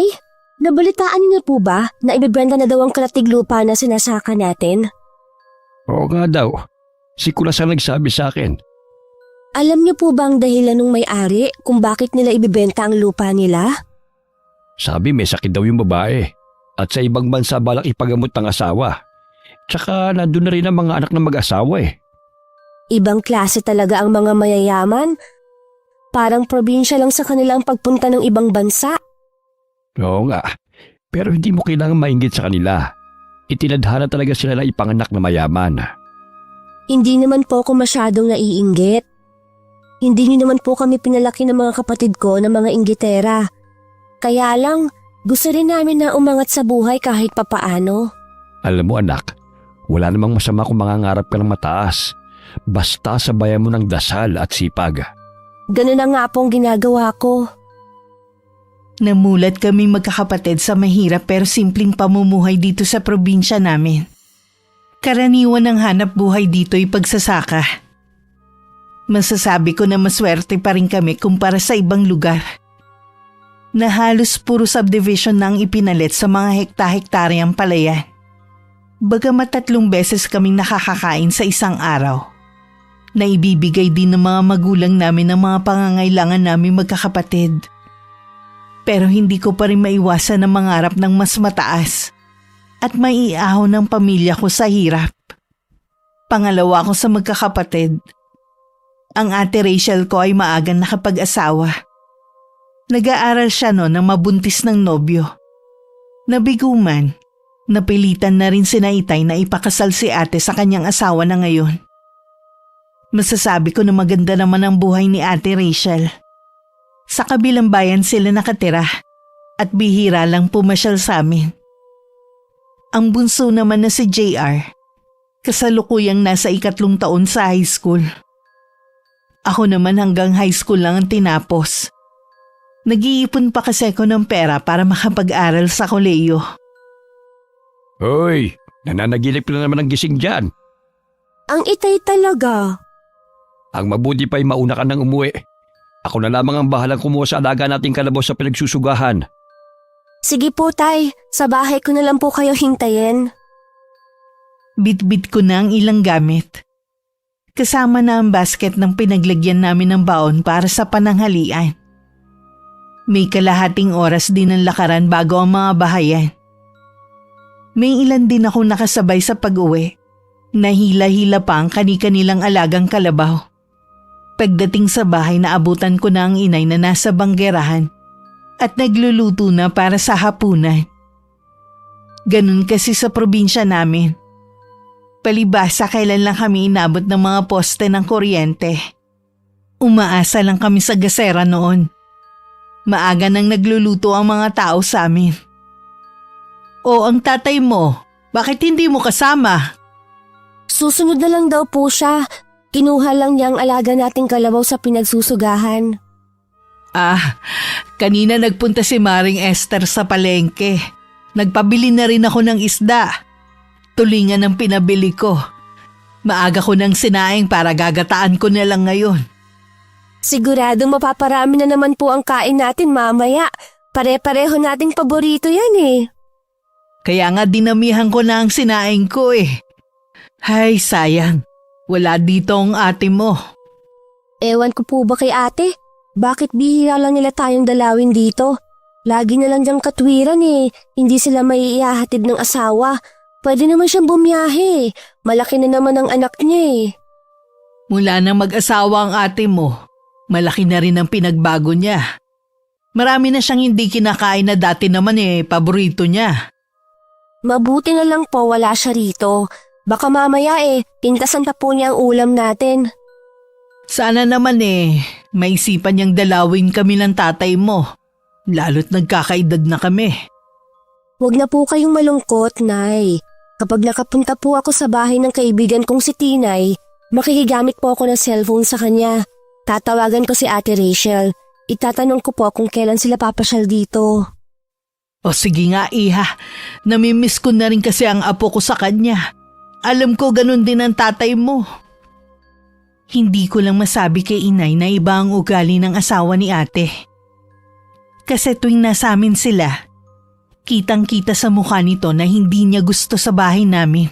Tay, nabalitaan niyo po ba na ibebenta na daw ang kalatig lupa na sinasaka natin? Oo nga daw. Si Kulas ang nagsabi sa akin. Alam niyo po ba ang dahilan ng may-ari kung bakit nila ibebenta ang lupa nila? Sabi may sakit daw yung babae at sa ibang bansa balak ipagamot ng asawa. Tsaka nandun na rin ang mga anak ng mag-asawa eh. Ibang klase talaga ang mga mayayaman. Parang probinsya lang sa kanilang pagpunta ng ibang bansa. Oo nga, pero hindi mo kailangan mainggit sa kanila. Itinadhana talaga sila na ipanganak na mayaman. Hindi naman po ako masyadong naiinggit. Hindi niyo naman po kami pinalaki ng mga kapatid ko na mga inggitera. Kaya lang, gusto rin namin na umangat sa buhay kahit papaano. Alam mo anak, wala namang masama kung mangangarap ka ng mataas. Basta sabayan mo ng dasal at sipag. Ganun na nga pong ginagawa ko. Namulat kaming magkakapatid sa mahirap pero simpleng pamumuhay dito sa probinsya namin. Karaniwan ng hanap buhay dito ay pagsasaka. Masasabi ko na maswerte pa rin kami kumpara sa ibang lugar. Na halos puro subdivision na ang ipinalit sa mga hekta-hektaryang palayan. Bagamat 3 beses kaming nakakakain sa isang araw. Na ibibigay din ng mga magulang namin ang mga pangangailangan namin magkakapatid. Pero hindi ko pa rin maiwasan na mangarap ng mas mataas at maiahon ng pamilya ko sa hirap. Pangalawa ko sa magkakapatid. Ang ate Rachel ko ay maagang nakapag-asawa. Nag-aaral siya noon ng mabuntis ng nobyo. Nabigo man, napilitan na rin si Itay na ipakasal si ate sa kanyang asawa na ngayon. Masasabi ko na maganda naman ang buhay ni ate Rachel. Sa kabilang bayan sila nakatira at bihira lang pumasyal sa amin. Ang bunso naman na si JR, kasalukuyang nasa 3 taon sa high school. Ako naman hanggang high school lang ang tinapos. Nag-iipon pa kasi ako ng pera para makapag-aral sa koleyo. Hoy, nananaginip na naman ang gising dyan. Ang Itay talaga. Ang mabuti pa'y mauna ka nang umuwi. Ako na lamang ang bahalang kumuha sa alaga nating kalabaw sa pinagsusugahan. Sige po Tay, sa bahay ko na lang po kayo hintayin. Bit-bit ko na ang ilang gamit. Kasama na ang basket ng pinaglagyan namin ng baon para sa pananghalian. May kalahating oras din ang lakaran bago ang mga bahayan. May ilan din akong nakasabay sa pag-uwi. Nahila-hila pa ang kani-kanilang alagang kalabaw. Pagdating sa bahay naabutan ko na ang inay na nasa banggerahan at nagluluto na para sa hapunan. Ganun kasi sa probinsya namin. Palibasa kailan lang kami inabot ng mga poste ng kuryente. Umaasa lang kami sa gasera noon. Maaga nang nagluluto ang mga tao sa amin. O ang tatay mo, bakit hindi mo kasama? Susunod na lang daw po siya. Kinuha lang niya ang alaga nating kalabaw sa pinagsusugahan. Kanina nagpunta si Maring Esther sa palengke. Nagpabili na rin ako ng isda. Tulingan ang pinabili ko. Maaga ko ng sinaing para gagataan ko na lang ngayon. Siguradong mapaparami na naman po ang kain natin mamaya. Pare-pareho nating paborito yan eh. Kaya nga dinamihan ko na ang sinaing ko eh. Hay, sayang. Wala dito ang ate mo. Ewan ko po ba kay ate? Bakit bihira lang nila tayong dalawin dito? Lagi na lang diyang katwiran eh. Hindi sila maiihahatid ng asawa. Pwede naman siyang bumiyahe. Malaki na naman ang anak niya eh. Mula nang mag-asawa ang ate mo, malaki na rin ang pinagbago niya. Marami na siyang hindi kinakain na dati naman paborito niya. Mabuti na lang po wala siya rito. Baka mamaya pintasan pa po niya ang ulam natin. Sana naman maisipan niyang dalawin kami ng tatay mo. Lalo't nagkakaedad na kami. Huwag na po kayong malungkot, Nay. Kapag nakapunta po ako sa bahay ng kaibigan kong si Tinay, makikigamit po ako ng cellphone sa kanya. Tatawagan ko si Ate Rachel. Itatanong ko po kung kailan sila papasyal dito. O sige nga iha, namimiss ko na rin kasi ang apo ko sa kanya. Alam ko ganun din ang tatay mo. Hindi ko lang masabi kay inay na iba ang ugali ng asawa ni ate. Kasi tuwing nasa amin sila, Kitang-kita sa mukha nito na hindi niya gusto sa bahay namin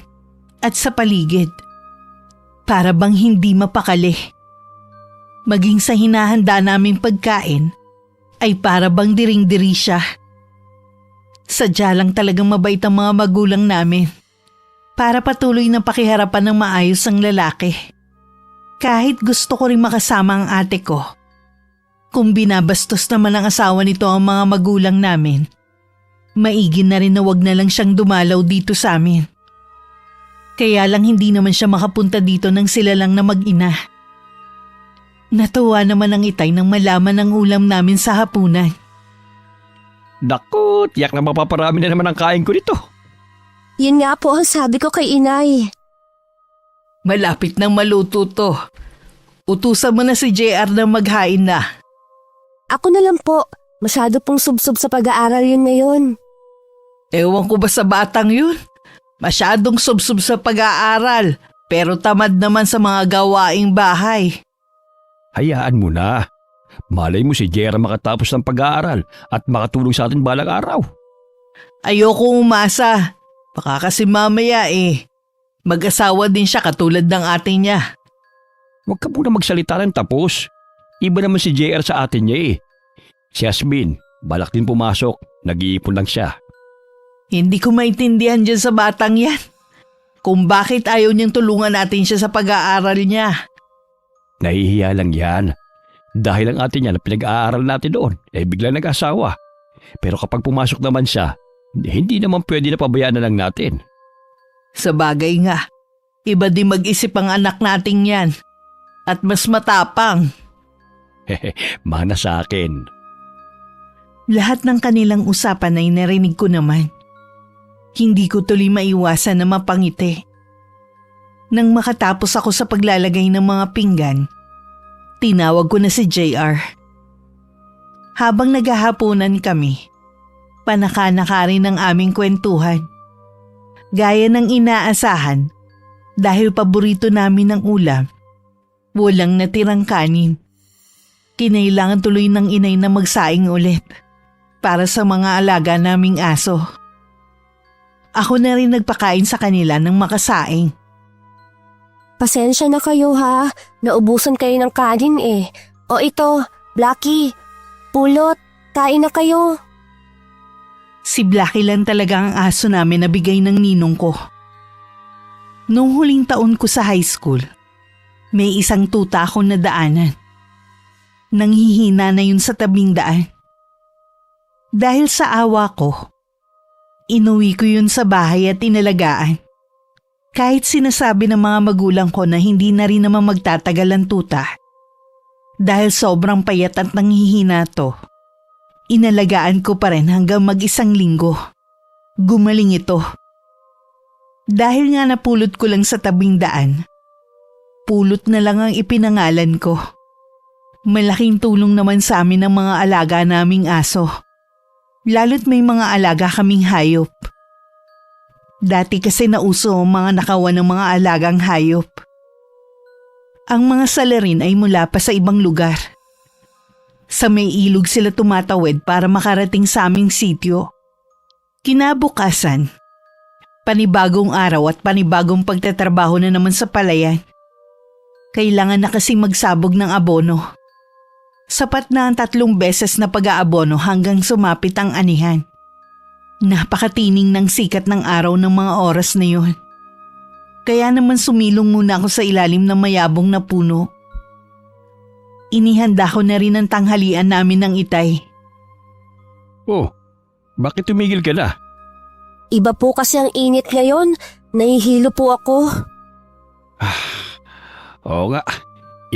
at sa paligid. Para bang hindi mapakali. Maging sa hinahanda naming pagkain ay para bang diring-diri siya. Sadya lang talagang mabait ang mga magulang namin para patuloy na pakiharapan ng maayos ang lalaki. Kahit gusto ko rin makasama ang ate ko. Kung binabastos naman ang asawa nito ang mga magulang namin, maigi na rin na wag na lang siyang dumalaw dito sa amin. Kaya lang hindi naman siya makapunta dito nang sila lang na mag-ina. Natuwa naman ang itay nang malaman ang ulam namin sa hapunan. Naku, tiyak na mapaparami na naman ang kain ko nito. Yun nga po ang sabi ko kay inay. Malapit nang maluto to. Utusan mo na si JR na maghain na. Ako na lang po. Masyado pong subsob sa pag-aaral yun ngayon. Ewan ko ba sa batang yun? Masyadong subsob sa pag-aaral, pero tamad naman sa mga gawaing bahay. Hayaan mo na. Malay mo si Jera makatapos ng pag-aaral at makatulong sa atin balang araw. Ayoko umasa. Baka kasi mamaya mag-asawa din siya katulad ng ate niya. Huwag ka muna magsalita ng tapos. Iba naman si JR sa atin niya. Si Yasmin, balak din pumasok. Nag-iipon lang siya. Hindi ko maintindihan dyan sa batang yan. Kung bakit ayaw niyang tulungan natin siya sa pag-aaral niya. Nahihiya lang yan. Dahil ang ate niya na pinag-aaral natin doon, bigla nag-asawa. Pero kapag pumasok naman siya, hindi naman pwede na pabayaan na lang natin. Sa bagay nga, iba din mag-isip ang anak nating yan. At mas matapang. Mana sa akin. Lahat ng kanilang usapan ay narinig ko naman. Hindi ko tuloy maiwasan na mapangiti. Nang makatapos ako sa paglalagay ng mga pinggan, tinawag ko na si JR. Habang naghahaponan kami, panaka-naka rin ang aming kwentuhan. Gaya ng inaasahan, dahil paborito namin ang ulam, walang natirang kanin. Kinailangan tuloy ng inay na magsaing ulit para sa mga alaga naming aso. Ako na rin nagpakain sa kanila ng makasaing. Pasensya na kayo ha. Naubusan kayo ng kanin O ito, Blackie. Pulot, kain na kayo. Si Blackie lang talaga ang aso namin na bigay ng ninong ko. Noong huling taon ko sa high school, may isang tuta akong nadaanan. Nanghihina na yun sa tabing daan. Dahil sa awa ko, inuwi ko yun sa bahay at inalagaan. Kahit sinasabi ng mga magulang ko na hindi na rin naman magtatagal ang tuta. Dahil sobrang payat at nanghihina to, inalagaan ko pa rin hanggang mag-isang linggo. Gumaling ito. Dahil nga napulot ko lang sa tabing daan, pulot na lang ang ipinangalan ko. Malaking tulong naman sa amin ang mga alaga naming aso. Lalo't may mga alaga kaming hayop. Dati kasi nauso ang mga nakawan ng mga alagang hayop. Ang mga salarin ay mula pa sa ibang lugar. Sa may ilog sila tumatawid para makarating sa aming sityo. Kinabukasan, panibagong araw at panibagong pagtatrabaho na naman sa palayan. Kailangan na kasing magsabog ng abono. Sapat na ang 3 beses na pag-aabono hanggang sumapit ang anihan. Napakatining ng sikat ng araw ng mga oras na yun. Kaya naman sumilong muna ako sa ilalim ng mayabong na puno. Inihanda ko na rin ang tanghalian namin ng itay. Oh, bakit tumigil ka na? Iba po kasi ang init ngayon. Nahihilo po ako. Oo nga,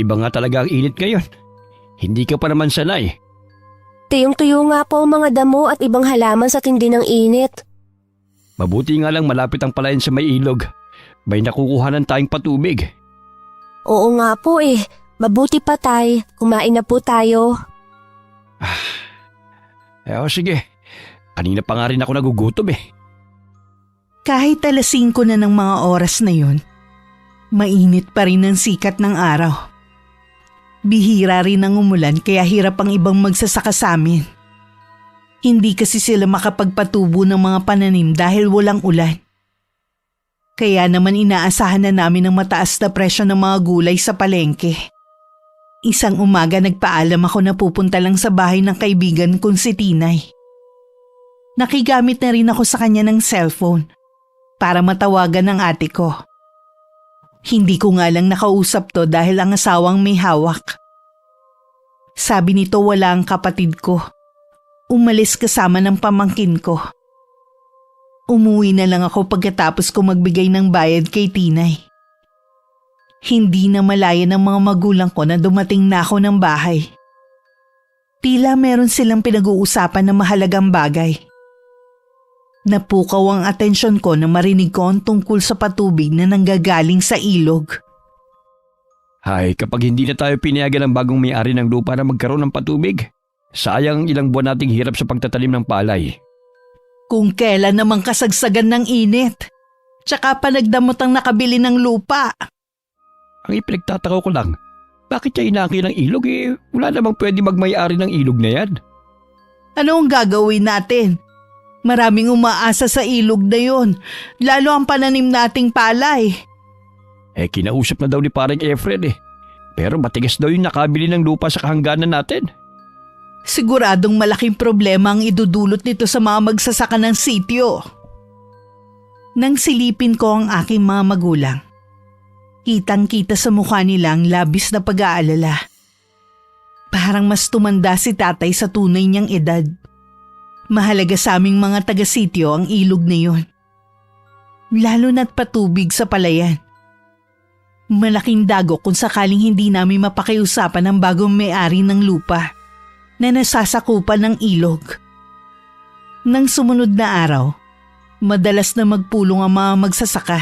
iba nga talaga ang init ngayon. Hindi ka pa naman sanay. Tuyong-tuyo nga po ang mga damo at ibang halaman sa tindi ng init. Mabuti nga lang malapit ang palayan sa may ilog. May nakukuhanan tayong patubig. Oo nga po Mabuti pa tay. Kumain na po tayo. Sige. Kanina pa nga rin ako nagugutom Kahit 5:00 na ng mga oras na yun, mainit pa rin ang sikat ng araw. Bihira rin ang umulan kaya hirap ang ibang magsasaka sa amin. Hindi kasi sila makapagpatubo ng mga pananim dahil walang ulan. Kaya naman inaasahan na namin ang mataas na presyo ng mga gulay sa palengke. Isang umaga nagpaalam ako na pupunta lang sa bahay ng kaibigan kong si Tinay. Nakigamit na rin ako sa kanya ng cellphone para matawagan ng ate ko. Hindi ko nga lang nakausap to dahil ang asawang may hawak. Sabi nito wala ang kapatid ko. Umalis kasama ng pamangkin ko. Umuwi na lang ako pagkatapos ko magbigay ng bayad kay Tinay. Hindi na malaya ng mga magulang ko na dumating na ako ng bahay. Tila meron silang pinag-uusapan na mahalagang bagay. Napukaw ang atensyon ko na marinig ko ang tungkol sa patubig na nanggagaling sa ilog. Ay, kapag hindi na tayo pinayagan ng bagong may-ari ng lupa na magkaroon ng patubig, sayang ilang buwan nating hirap sa pagtatalim ng palay. Kung kailan namang kasagsagan ng init, tsaka pa nagdamot ang nakabili ng lupa. Ang ipinagtataka ko lang, bakit siya inaki ng ilog wala namang pwede magmay-ari ng ilog na yan. Ano ang gagawin natin? Maraming umaasa sa ilog na yon, lalo ang pananim nating palay. Kinausap na daw ni parang Efren pero matigas daw yung nakabili ng lupa sa kahangganan natin. Siguradong malaking problema ang idudulot nito sa mga magsasaka ng sityo. Nang silipin ko ang aking mga magulang, kitang-kita sa mukha nilang labis na pag-aalala. Parang mas tumanda si tatay sa tunay niyang edad. Mahalaga sa aming mga taga-sityo ang ilog na yon. Lalo na't patubig sa palayan. Malaking dagok kung sakaling hindi namin mapakiusapan ang bagong may-ari ng lupa na nasasakupan ng ilog. Nang sumunod na araw, madalas na magpulong ang mga magsasaka.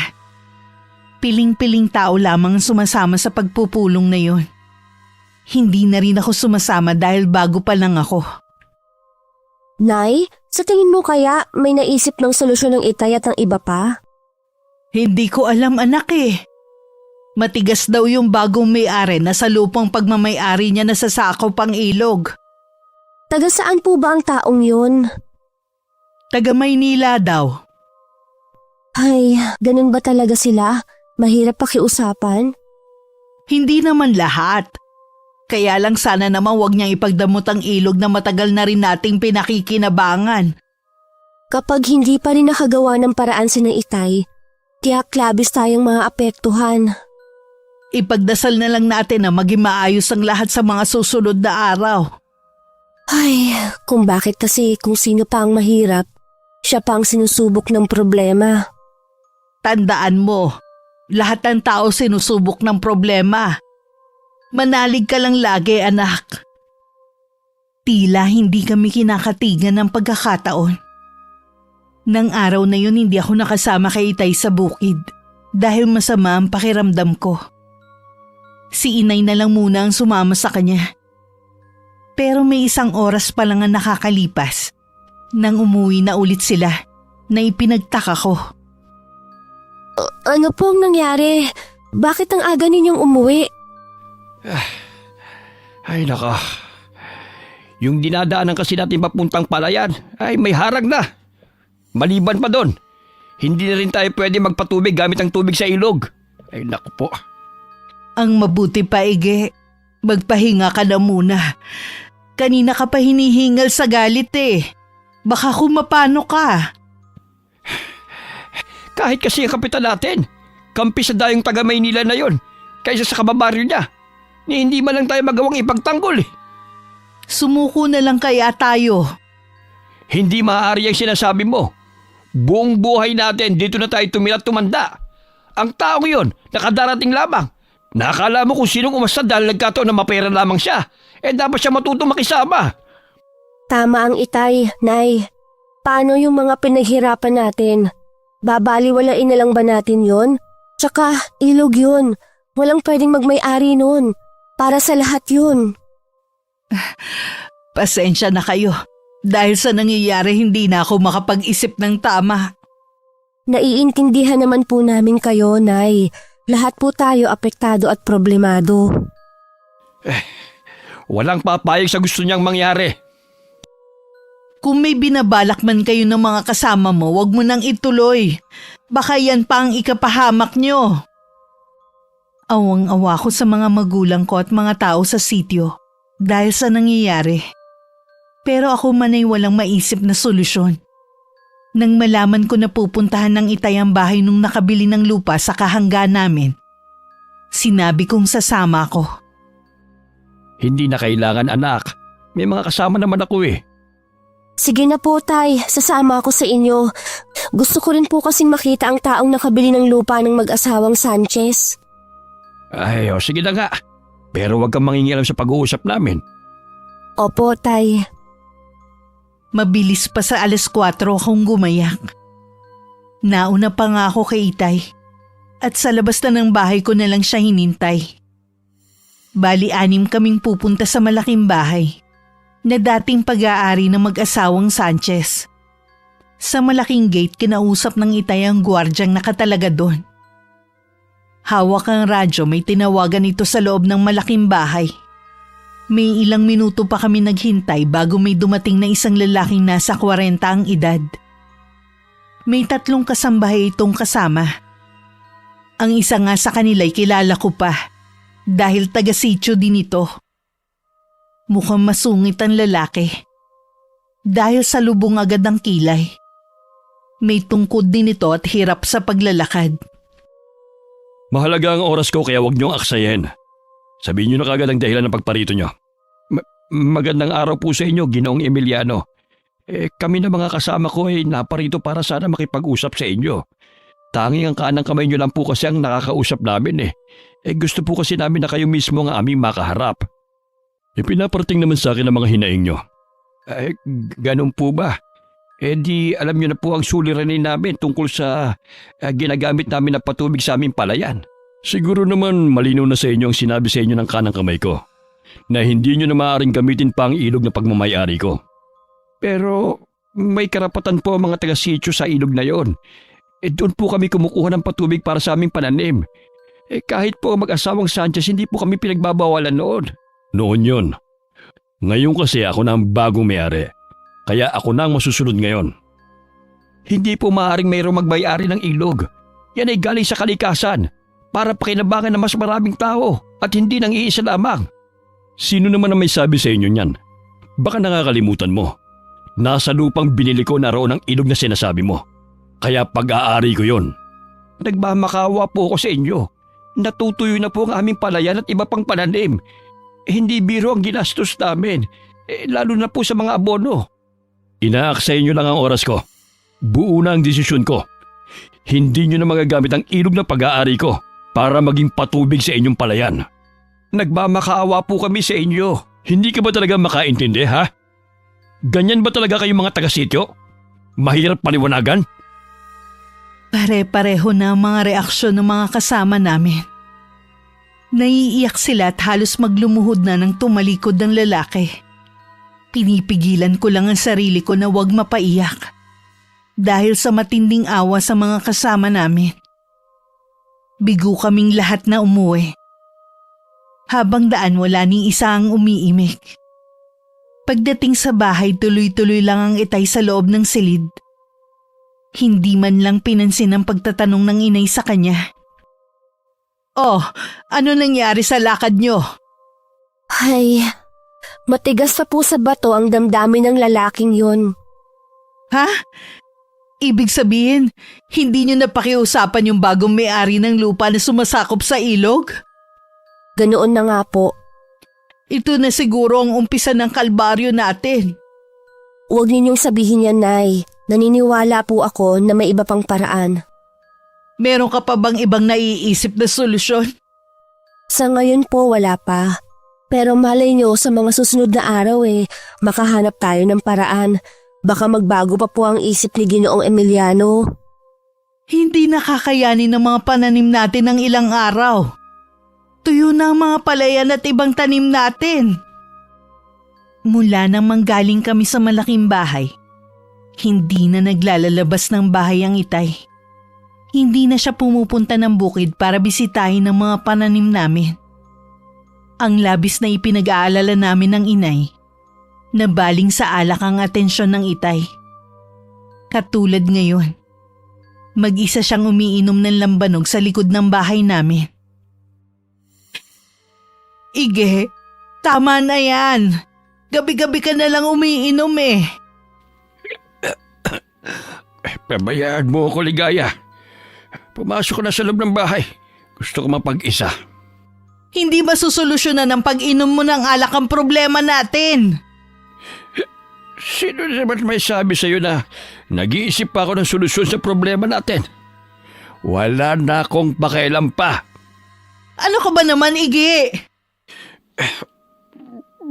Piling-piling tao lamang ang sumasama sa pagpupulong na yon. Hindi na rin ako sumasama dahil bago pa lang ako. Nay, sa tingin mo kaya may naisip ng solusyon ng itay at ng iba pa? Hindi ko alam anak Matigas daw yung bagong may-ari na sa lupang pagmamay-ari niya nasasakop ang ilog. Taga saan po ba ang taong yun? Taga Maynila daw. Ay, ganun ba talaga sila? Mahirap pakiusapan? Hindi naman lahat. Kaya lang sana naman wag niyang ipagdamot ang ilog na matagal na rin nating pinakikinabangan. Kapag hindi pa rin nakagawa ng paraan si na itay, tiyak labis tayong mga apektuhan. Ipagdasal na lang natin na maging maayos ang lahat sa mga susunod na araw. Ay, kung bakit kasi kung sino pa ang mahirap, siya pa ang sinusubok ng problema. Tandaan mo, lahat ng tao sinusubok ng problema. Manalig ka lang lagi, anak. Tila hindi kami kinakatigan ng pagkakataon. Nang araw na yun hindi ako nakasama kay Itay sa bukid dahil masama ang pakiramdam ko. Si Inay na lang muna ang sumama sa kanya. Pero may isang oras pa lang ang nakakalipas nang umuwi na ulit sila na ipinagtaka ko. Ano po ang nangyari? Bakit ang aga ninyong umuwi? Ay naka, yung dinadaanan kasi natin papuntang palayan ay may harag na. Maliban pa doon, hindi na rin tayo pwede magpatubig gamit ang tubig sa ilog. Ay naku po. Ang mabuti pa, Ige, magpahinga ka na muna. Kanina ka pa hinihingal sa galit Baka kumapano ka. Kahit kasi ang kapitan natin, kampi sa dayong taga Maynila na yon, kaysa sa kababaryo niya, ni hindi man lang tayo magawang ipagtanggol Sumuko na lang kaya tayo. Hindi maaari ang sinasabi mo. Buong buhay natin dito na tayo tumira at tumanda. Ang taong yon, nakadarating lamang. Nakakala mo kung sinong umasta dahil nagkataon na mapera lamang siya. Dapat siya matutong makisama. Tama ang itay, Nay. Paano yung mga pinaghirapan natin? Babaliwalain na lang ba natin yon? Tsaka ilog yun. Walang pwedeng magmay-ari nun. Para sa lahat yun. Pasensya na kayo. Dahil sa nangyayari hindi na ako makapag-isip ng tama. Naiintindihan naman po namin kayo, Nay. Lahat po tayo apektado at problemado. Walang papayag sa gusto niyang mangyari. Kung may binabalak man kayo ng mga kasama mo, wag mo nang ituloy. Baka yan pa ang ikapahamak nyo. Awang-awa ko sa mga magulang ko at mga tao sa sityo dahil sa nangyayari. Pero ako man ay walang maisip na solusyon. Nang malaman ko na pupuntahan ng Itay ang bahay nung nakabili ng lupa sa kahangga namin, sinabi kong sasama ako. Hindi na kailangan, anak. May mga kasama naman ako eh. Sige na po, Tay. Sasama ako sa inyo. Gusto ko rin po kasing makita ang taong nakabili ng lupa ng mag-asawang Sanchez. Ay, sige na nga. Pero huwag kang mangingialam sa pag-uusap namin. Opo, Tay. Mabilis pa sa 4:00 akong gumayak. Nauna pa nga ako kay Itay at sa labas na ng bahay ko na lang siya hinintay. Bali 6 kaming pupunta sa malaking bahay na dating pag-aari ng mag-asawang Sanchez. Sa malaking gate kinausap ng Itay ang gwardyang nakatalaga doon. Hawak ang radyo, may tinawagan ito sa loob ng malaking bahay. May ilang minuto pa kami naghintay bago may dumating na isang lalaking nasa 40 ang edad. May 3 kasambahay itong kasama. Ang isa nga sa kanila'y kilala ko pa dahil taga-sityo din ito. Mukhang masungit ang lalaki. Dahil sa lubong agad ang kilay. May tungkod din ito at hirap sa paglalakad. Mahalaga ang oras ko kaya huwag niyong aksayin. Sabihin niyo na kagad ang dahilan ng pagparito niyo. Magandang araw po sa inyo, Ginoong Emiliano. Kami na mga kasama ko ay naparito para sana makipag-usap sa inyo. Tanging ang kanang kamay niyo lang po kasi ang nakakausap namin eh. Gusto po kasi namin na kayo mismo ang aming makaharap. Pinaparating naman sa akin ang mga hinaing niyo. Ganun po ba? Di alam niyo na po ang suliranin namin tungkol sa ginagamit namin na patubig sa aming palayan. Siguro naman malinaw na sa inyo ang sinabi sa inyo ng kanang kamay ko na hindi nyo na maaaring gamitin pa ang ilog na pagmamayari ko. Pero may karapatan po ang mga taga-sityo sa ilog na yon. Doon po kami kumukuha ng patubig para sa aming pananim. Kahit po mag-asawang Sanchez, hindi po kami pinagbabawalan noon. Noon yon. Ngayon kasi ako na ang bagong may-ari. Kaya ako na ang masusunod ngayon. Hindi po maaaring mayroong magbayari ng ilog. Yan ay galing sa kalikasan para pakinabangan ng mas maraming tao at hindi nang iisa lamang. Sino naman ang may sabi sa inyo niyan? Baka nakakalimutan mo. Nasa lupang binili ko na roon ang ilog na sinasabi mo. Kaya pag-aari ko yon. Nagmamakawa po ako sa inyo. Natutuyo na po ang aming palayan at iba pang pananim. Hindi biro ang ginastos namin. Lalo na po sa mga abono. Inaaksay nyo lang ang oras ko. Buo na ang desisyon ko. Hindi nyo na magagamit ang ilog na pag-aari ko para maging patubig sa inyong palayan. Nagmamakaawa po kami sa inyo. Hindi ka ba talaga makaintindi, ha? Ganyan ba talaga kayong mga taga-sityo? Mahirap paliwanagan? Pare-pareho na ang mga reaksyon ng mga kasama namin. Naiiyak sila at halos maglumuhod na nang tumalikod ng lalaki. Pinipigilan ko lang ang sarili ko na huwag mapaiyak dahil sa matinding awa sa mga kasama namin. Bigo kaming lahat na umuwi. Habang daan wala ni isa ang umiimik. Pagdating sa bahay tuloy-tuloy lang ang Itay sa loob ng silid. Hindi man lang pinansin ang pagtatanong ng inay sa kanya. Oh, ano nangyari sa lakad nyo? Ay, matigas pa po sa bato ang damdamin ng lalaking yun. Ha? Ibig sabihin, hindi nyo napakiusapan yung bagong may-ari ng lupa na sumasakop sa ilog? Ganoon na nga po. Ito na siguro ang umpisa ng kalbaryo natin. Huwag ninyong sabihin yan, Nay. Naniniwala po ako na may iba pang paraan. Meron ka pa bang ibang naiisip na solusyon? Sa ngayon po wala pa. Pero malay nyo sa mga susunod na araw makahanap tayo ng paraan. Baka magbago pa po ang isip ni Ginoong Emiliano. Hindi nakakayanin ng mga pananim natin ng ilang araw. Tuyo na ang mga palayan at ibang tanim natin. Mula nang manggaling kami sa malaking bahay, hindi na naglalalabas ng bahay ang Itay. Hindi na siya pumupunta ng bukid para bisitahin ang mga pananim namin. Ang labis na ipinag-aalala namin ng inay, Nabaling sa alak ang atensyon ng Itay. Katulad ngayon, mag-isa siyang umiinom ng lambanog sa likod ng bahay namin. Ige, tama na yan. Gabi-gabi ka na lang umiinom eh. Pabayaan mo ako, Ligaya. Pumasok ka na sa loob ng bahay. Gusto ko mapag-isa. Hindi ba susolusyonan ng pag-inom mo ng alak ang problema natin? Sino naman may sabi sa'yo na nag-iisip pa ako ng solusyon sa problema natin? Wala na akong pakialam pa. Ano ka ba naman, Ige?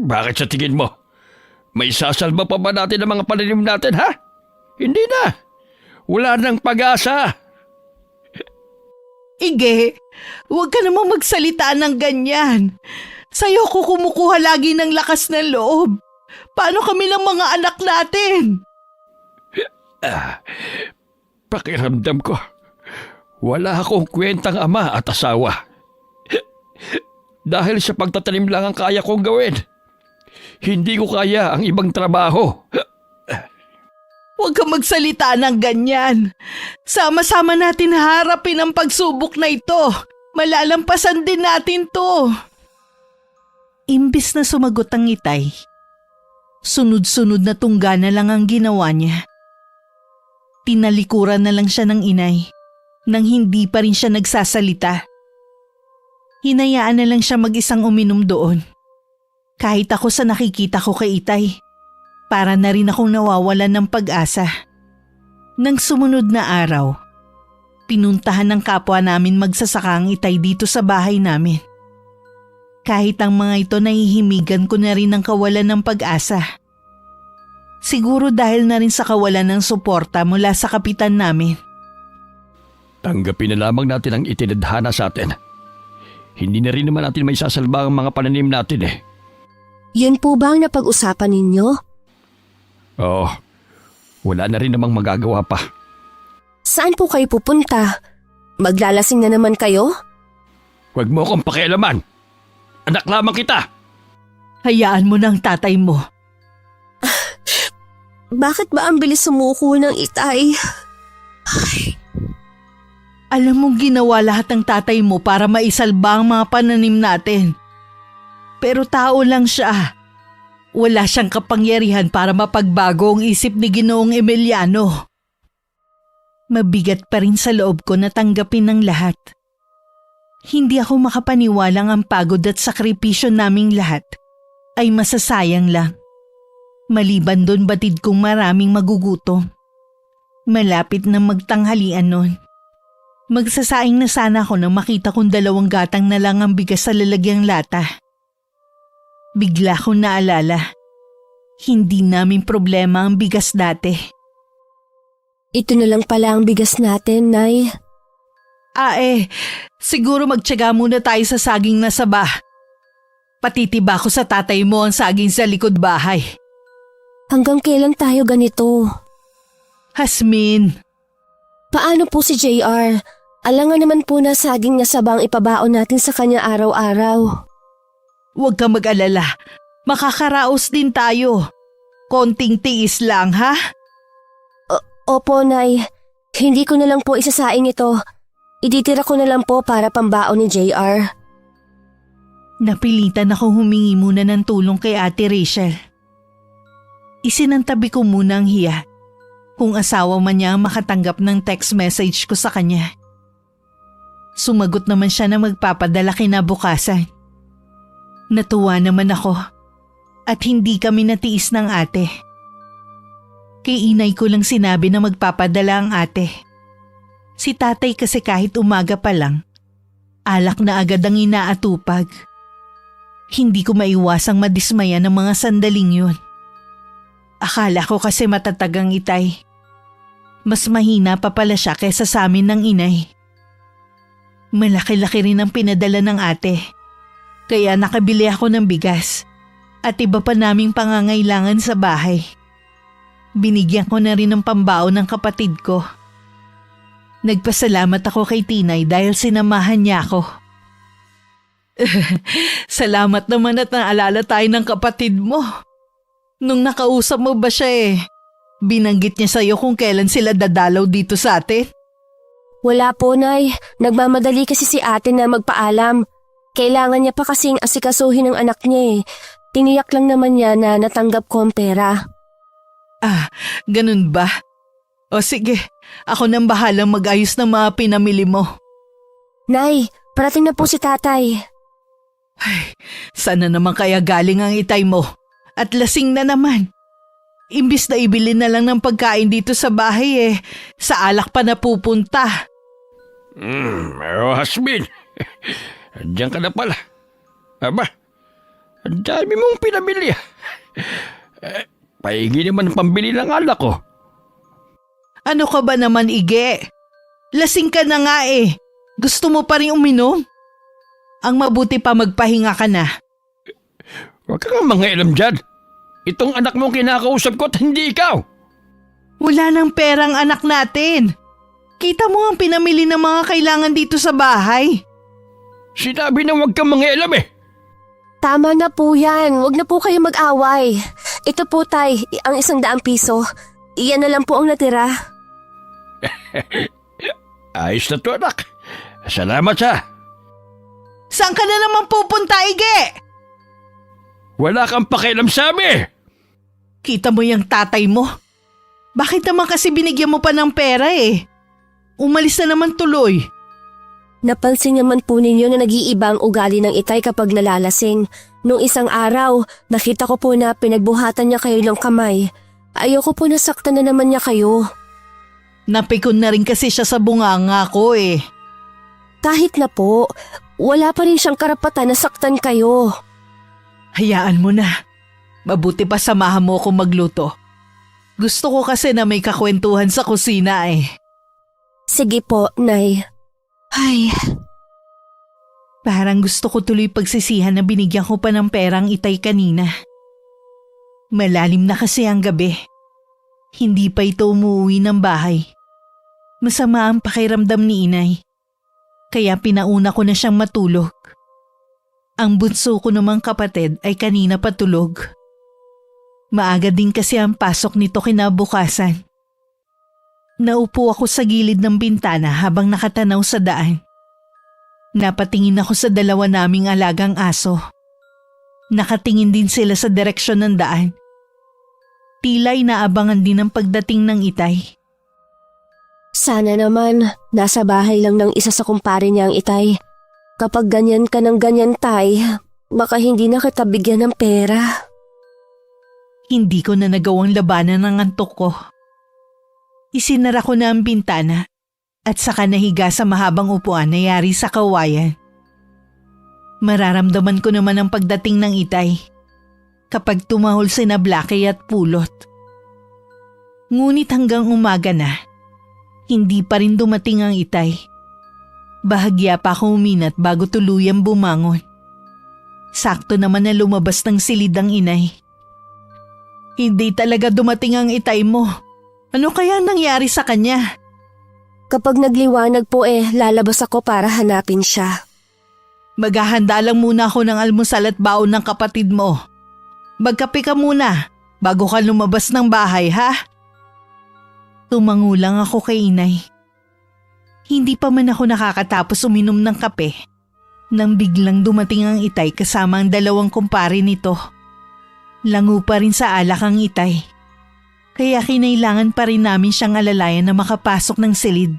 Bakit sa tingin mo? May sasalba pa ba natin ang mga pananim natin, ha? Hindi na. Wala nang pag-asa. Ige, huwag ka namang magsalita ng ganyan. Sa'yo ko kumukuha lagi ng lakas ng loob. Paano kami ng mga anak natin? Pakiramdam ko, wala akong kwentang ama at asawa. Dahil sa pagtatanim lang ang kaya kong gawin. Hindi ko kaya ang ibang trabaho. Huwag kang magsalita ng ganyan. Sama-sama natin harapin ang pagsubok na ito. Malalampasan din natin to. Imbis na sumagot ang Itay, sunod-sunod na tungga na lang ang ginawa niya. Tinalikuran na lang siya ng Inay nang hindi pa rin siya nagsasalita. Hinayaan na lang siya mag-isang uminom doon. Kahit ako sa nakikita ko kay Itay, para na rin akong nawawalan ng pag-asa. Nang sumunod na araw, pinuntahan ng kapwa namin magsasaka ang Itay dito sa bahay namin. Kahit ang mga ito nahihimigan ko na rin ng kawalan ng pag-asa. Siguro dahil na rin sa kawalan ng suporta mula sa kapitan namin. Tanggapin na lamang natin ang itinadhana sa atin. Hindi na rin naman natin may sasalba ang mga pananim natin eh. Yun po ba ang napag-usapan ninyo? Oo, wala na rin namang magagawa pa. Saan po kayo pupunta? Maglalasing na naman kayo? Huwag mo akong pakialaman. Anak lamang kita. Hayaan mo ng tatay mo. Bakit ba ang bilis sumuko ng Itay? Alam mong ginawa lahat ng tatay mo para maisalba ang mga pananim natin. Pero tao lang siya. Wala siyang kapangyarihan para mapagbago ang isip ni Ginoong Emiliano. Mabigat pa rin sa loob ko na tanggapin ng lahat. Hindi ako makapaniwalang ang pagod at sakripisyo naming lahat ay masasayang lang. Maliban doon batid kong maraming magugutom. Malapit na magtanghalian noon. Magsasaing na sana ako nang makita kong 2 gatang na lang ang bigas sa lalagyang lata. Bigla kong naalala, hindi namin problema ang bigas dati. Ito na lang pala ang bigas natin, Nay. Siguro magtiyaga muna tayo sa saging na saba. Patitiba ko sa tatay mo ang saging sa likod bahay. Hanggang kailan tayo ganito? Hasmin, Paano po si JR? Alangan naman po na saging na sabang ipabaon natin sa kanya araw-araw. huwag ka mag-alala. Makakaraos din tayo. Konting tiis lang, ha? Opo, Nay. Hindi ko na lang po isasaing ito. Ititira ko na lang po para pambaon ni JR. Napilitan akong humingi muna ng tulong kay Ate Rachel. Isinantabi ko muna ang hiya kung asawa man niya ang makatanggap ng text message ko sa kanya. Sumagot naman siya na magpapadala kinabukasan. Natuwa naman ako at hindi kami natiis ng ate. Kay inay ko lang sinabi na magpapadala ang ate. Si tatay kasi kahit umaga pa lang, alak na agad ang inaatupag. Hindi ko maiwasang madismaya ng mga sandaling yun. Akala ko kasi matatag ang Itay. Mas mahina pa pala siya kaysa sa amin ng inay. Malaki-laki rin ang pinadala ng ate. Kaya nakabili ako ng bigas at iba pa naming pangangailangan sa bahay. Binigyan ko na rin ng pambao ng kapatid ko. Nagpasalamat ako kay Tinay dahil sinamahan niya ako. Salamat naman at naalala tayo ng kapatid mo. Nung nakausap mo ba siya binanggit niya sa'yo kung kailan sila dadalaw dito sa atin? Wala po, Nay. Nagmamadali kasi si ate na magpaalam. Kailangan niya pa kasing asikasuhin ng anak niya. Tiniyak lang naman niya na natanggap ko ang pera. Ah, ganun ba? O sige, ako nang bahalang mag-ayos ng mga pinamili mo. Nay, parating na po si tatay. Ay, sana naman kaya galing ang itay mo. At lasing na naman. Imbis na ibili na lang ng pagkain dito sa bahay sa alak pa napupunta. Hasbin. Andiyan ka na pala. Aba, ang dami mong pinamili. Pahingi naman ang pambili ng alak ko. Ano ka ba naman, Ige? Lasing ka na nga Gusto mo pa rin uminom? Ang mabuti pa magpahinga ka na. Huwag ka nga mangialam dyan. Itong anak mong kinakausap ko at hindi ikaw. Wala nang perang anak natin. Kita mo ang pinamili ng mga kailangan dito sa bahay. Sinabi na huwag kang mangialam Tama na po yan. Huwag na po kayo mag-away. Ito po, tay, ang 100 piso. Iyan na lang po ang natira. Ayos na to, anak. Salamat ha. Saan ka na naman pupunta, Ige? Wala kang pakialam sa amin. Kita mo yung tatay mo. Bakit naman kasi binigyan mo pa ng pera Umalis na naman tuloy. Napansin naman po ninyo na nag-iiba ang ugali ng itay kapag nalalasing. Nung isang araw, nakita ko po na pinagbuhatan niya kayo ng kamay. Ayoko po nasaktan na naman niya kayo. Napikon na rin kasi siya sa bunganga ko Kahit na po, wala pa rin siyang karapatan na saktan kayo. Hayaan mo na. Mabuti pa samahan mo akong magluto. Gusto ko kasi na may kakwentuhan sa kusina Sige po, Nay. Ay, Parang gusto ko tuloy pagsisihan na binigyan ko pa ng perang itay kanina. Malalim na kasi ang gabi. Hindi pa ito umuwi ng bahay. Masama ang pakiramdam ni inay. Kaya pinauna ko na siyang matulog. Ang bunso ko namang kapatid ay kanina patulog. Maaga din kasi ang pasok nito kinabukasan. Naupo ako sa gilid ng bintana habang nakatanaw sa daan. Napatingin ako sa dalawa naming alagang aso. Nakatingin din sila sa direksyon ng daan. Tila inaabangan din ang pagdating ng itay. sana naman nasa bahay lang ng isa sa kumpare niya ang itay. Kapag ganyan ka ng ganyan, tay, baka hindi na kita bigyan ng pera. Hindi ko na nagawang labanan ng antok ko. Isinara ko na ang bintana at saka nahiga sa mahabang upuan na yari sa kawayan. Mararamdaman ko naman ang pagdating ng itay kapag tumahol sina Blackie at Pulot. Ngunit hanggang umaga na, hindi pa rin dumating ang itay. Bahagya pa ako uminat bago tuluyang bumangon. Sakto naman na lumabas ng silid ang inay. Hindi talaga dumating ang itay mo. Ano kaya nangyari sa kanya? Kapag nagliwanag po lalabas ako para hanapin siya. Maghahanda lang muna ako ng almusal at baon ng kapatid mo. Magkape ka muna bago ka lumabas ng bahay, ha? Tumangulang ako kay inay. Hindi pa man ako nakakatapos uminom ng kape nang biglang dumating ang itay kasama ang dalawang kumpare nito. Lango pa rin sa alak ang itay. Kaya kinailangan pa rin namin siyang alalayan na makapasok ng silid.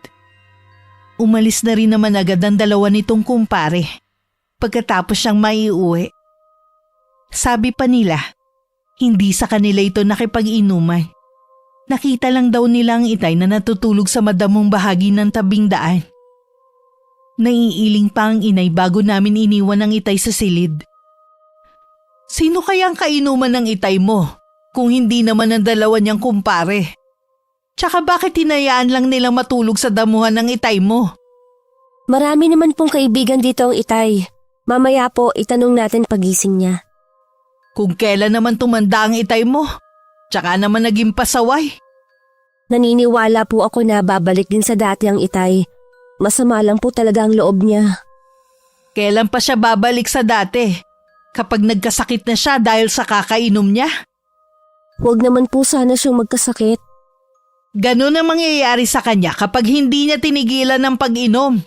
Umalis na rin naman agad ang dalawa nitong kumpare pagkatapos siyang maiuwi. Sabi pa nila, hindi sa kanila ito nakipag-inuman. Nakita lang daw nila ang itay na natutulog sa madamong bahagi ng tabing daan. Naiiling pa ang inay bago namin iniwan ang itay sa silid. Sino kaya ang kainuman ng itay mo kung hindi naman ang dalawa niyang kumpare? Tsaka bakit hinayaan lang nilang matulog sa damuhan ng itay mo? Marami naman pong kaibigan dito ang itay. Mamaya po itanong natin pagising niya. Kung kailan naman tumanda ang itay mo, tsaka naman naging pasaway. Naniniwala po ako na babalik din sa dati ang itay. Masama lang po talaga ang loob niya. Kailan pa siya babalik sa dati? Kapag nagkasakit na siya dahil sa kakainom niya? Huwag naman po sana siyang magkasakit. Ganun ang mangyayari sa kanya kapag hindi niya tinigilan ng pag-inom.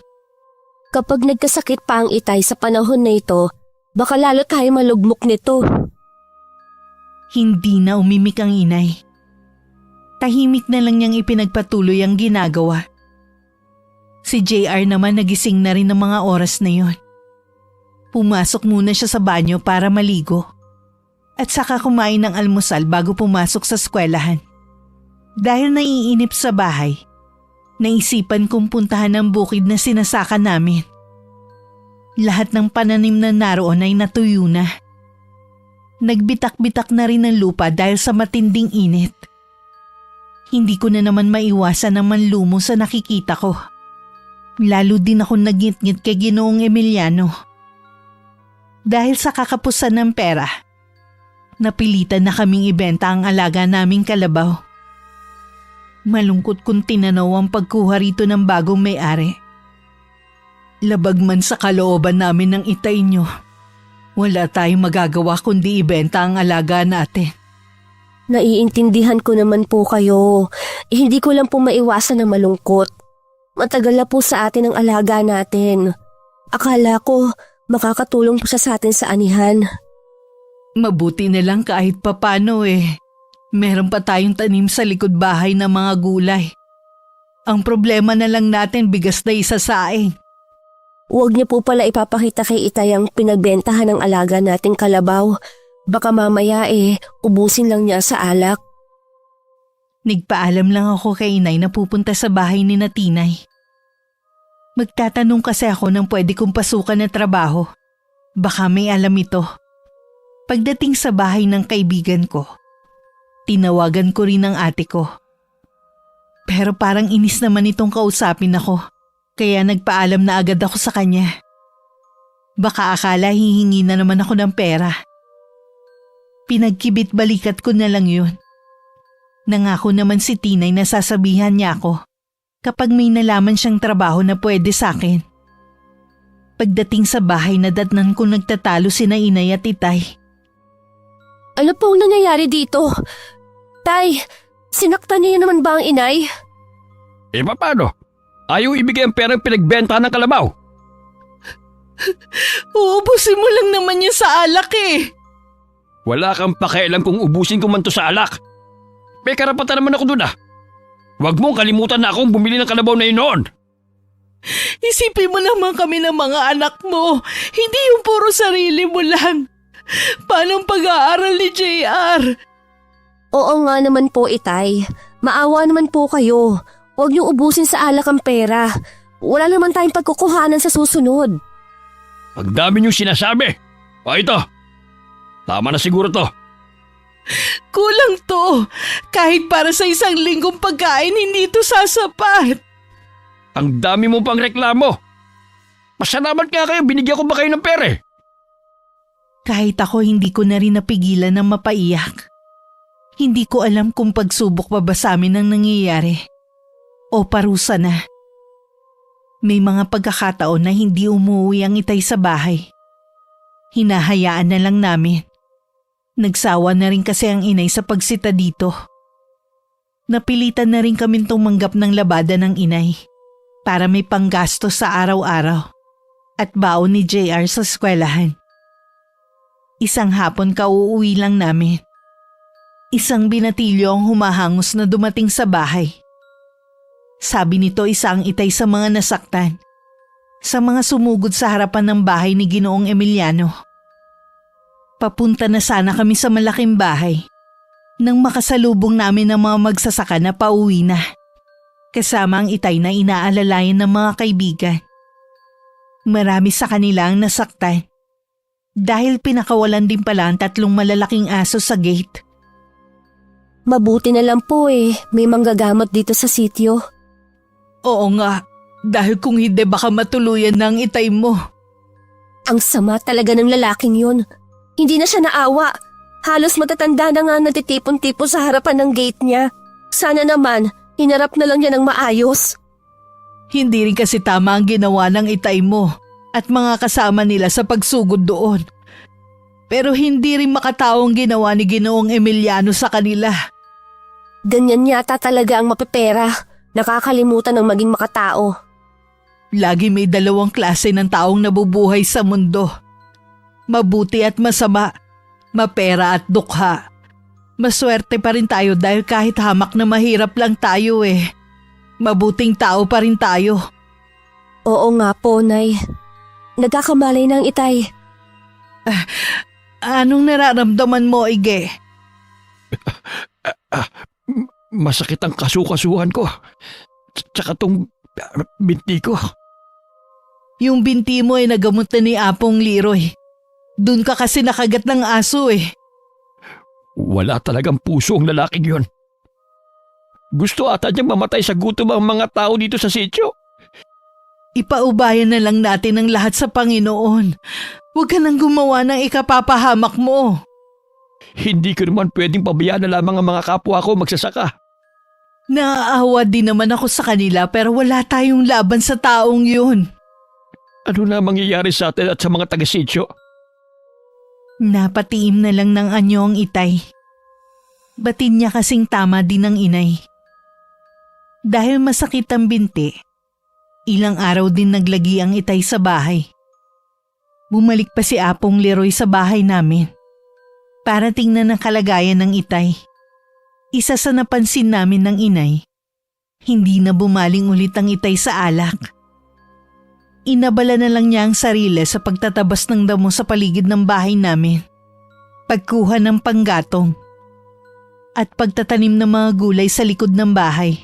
Kapag nagkasakit pa ang itay sa panahon na ito, baka lalo tayo malugmok nito. Hindi na umimik ang inay. Tahimik na lang niyang ipinagpatuloy ang ginagawa. Si JR naman nagising na rin ng mga oras na yon. Pumasok muna siya sa banyo para maligo. At saka kumain ng almusal bago pumasok sa eskwelahan. Dahil naiinip sa bahay, naisipan kong puntahan ang bukid na sinasaka namin. Lahat ng pananim na naroon ay natuyo na. Nagbitak-bitak na rin ang lupa dahil sa matinding init. Hindi ko na naman maiwasan ang manlumo sa nakikita ko. Lalo din ako nagngit-ngit kay Ginoong Emiliano. Dahil sa kakapusan ng pera, napilitan na kaming ibenta ang alaga naming kalabaw. Malungkot kong tinanaw ang pagkuha rito ng bagong may-ari. Labag man sa kalooban namin ng itay nyo, wala tayong magagawa kundi ibenta ang alaga natin. Naiintindihan ko naman po kayo. Hindi ko lang po maiwasan na malungkot. Matagal na po sa atin ang alaga natin. Akala ko makakatulong po siya sa atin sa anihan. Mabuti na lang kahit papano eh. Meron pa tayong tanim sa likod bahay ng mga gulay. Ang problema na lang natin bigas na isasaing. Huwag niyo po pala ipapakita kay itay ang pinagbentahan ng alaga nating kalabaw. Baka mamaya ubusin lang niya sa alak. Nagpaalam lang ako kay inay na pupunta sa bahay ni Natinay. Magtatanong kasi ako ng pwede kong pasukan na trabaho. Baka may alam ito. Pagdating sa bahay ng kaibigan ko, tinawagan ko rin ang ate ko. Pero parang inis naman itong kausapin ako, kaya nagpaalam na agad ako sa kanya. Baka akala hihingi na naman ako ng pera. Pinagkibit-balikat ko na lang yun. Nangako naman si Tinay na sasabihan niya ako kapag may nalaman siyang trabaho na pwede sa akin. Pagdating sa bahay, nadatnan ko nagtatalo sina inay at itay. Ano pong nangyayari dito? Tay, sinaktan niyo naman ba ang inay? Paano? Ayaw ibigay ang perang pinagbenta ng kalabaw. Uubusin mo lang naman yan sa alak eh. Wala kang pakialam kung ubusin ko man to sa alak. May karapatan naman ako dun. Huwag mong kalimutan na akong bumili ng kalabaw na yun noon. Isipin mo naman kami ng mga anak mo. Hindi yung puro sarili mo lang. Paano ang pag-aaral ni JR? Oo nga naman po, itay. Maawa naman po kayo. Huwag niyo ubusin sa alak ang pera. Wala naman tayong pagkukuhanan sa susunod. Ang dami niyong sinasabi. Ito. Tama na siguro to. Kulang to. Kahit para sa isang linggong pagkain, hindi ito sasapat. Ang dami mo pang reklamo. Pasalamat nga kayo, binigyan ko ba kayo ng pera eh? Kahit ako hindi ko na rin napigilan ng mapaiyak. Hindi ko alam kung pagsubok pa ba sa amin ang nangyayari o parusa na. May mga pagkakataon na hindi umuwi ang itay sa bahay. Hinahayaan na lang namin. Nagsawa na rin kasi ang inay sa pagsita dito. Napilitan na rin kaming tumanggap ng labada ng inay para may panggasto sa araw-araw at baon ni JR sa eskwelahan. Isang hapon kauuwi lang namin. Isang binatilyo ang humahangos na dumating sa bahay. Sabi nito isa ang itay sa mga nasaktan, sa mga sumugod sa harapan ng bahay ni Ginoong Emiliano. Papunta na sana kami sa malaking bahay nang makasalubong namin ang mga magsasaka na pauwi na, kasama ang itay na inaalalayan ng mga kaibigan. Marami sa kanila ang nasaktan dahil pinakawalan din pala ang 3 malalaking aso sa gate. Mabuti na lang po may manggagamot dito sa sityo. Oo nga, dahil kung hindi baka matuluyan na ang itay mo. Ang sama talaga ng lalaking yun. Hindi na siya naawa. Halos matatanda na nga natitipon-tipo sa harapan ng gate niya. Sana naman, hinarap na lang niya ng maayos. Hindi rin kasi tama ang ginawa ng itay mo at mga kasama nila sa pagsugod doon. Pero hindi rin makataong ginawa ni Ginoong Emiliano sa kanila. Ganyan yata talaga ang mapepera. Nakakalimutan ng maging makatao. Lagi may dalawang klase ng taong nabubuhay sa mundo. Mabuti at masama, mapera at dukha. Maswerte pa rin tayo dahil kahit hamak na mahirap lang tayo mabuting tao pa rin tayo. Oo nga po, Nay. Nagkakamali ng itay. Anong nararamdaman mo, Ige? Masakit ang kasukasuhan ko. Tsaka tong binti ko. Yung binti mo ay nagamot na ni Apong Leroy. Doon ka kasi nakagat ng aso Wala talagang puso ang lalaking yon. Gusto ata niyang mamatay sa gutom ang mga tao dito sa sityo. Ipaubayan na lang natin ang lahat sa Panginoon. Huwag ka nang gumawa ng ikapapahamak mo. Hindi ko naman pwedeng pabayaan na lamang ang mga kapwa ko magsasaka. Naaawa din naman ako sa kanila pero wala tayong laban sa taong yun. Ano na mangyayari sa atin at sa mga taga-sityo? Napatiim na lang ng anyo ang itay. Batin niya kasing tama din ng inay. Dahil masakit ang binti, ilang araw din naglagi ang itay sa bahay. Bumalik pa si Apong Leroy sa bahay namin para tingnan ang kalagayan ng itay. Isa sa napansin namin ng inay, hindi na bumaling ulit ang itay sa alak. Inabala na lang niya ang sarili sa pagtatabas ng damo sa paligid ng bahay namin, pagkuha ng panggatong, at pagtatanim ng mga gulay sa likod ng bahay.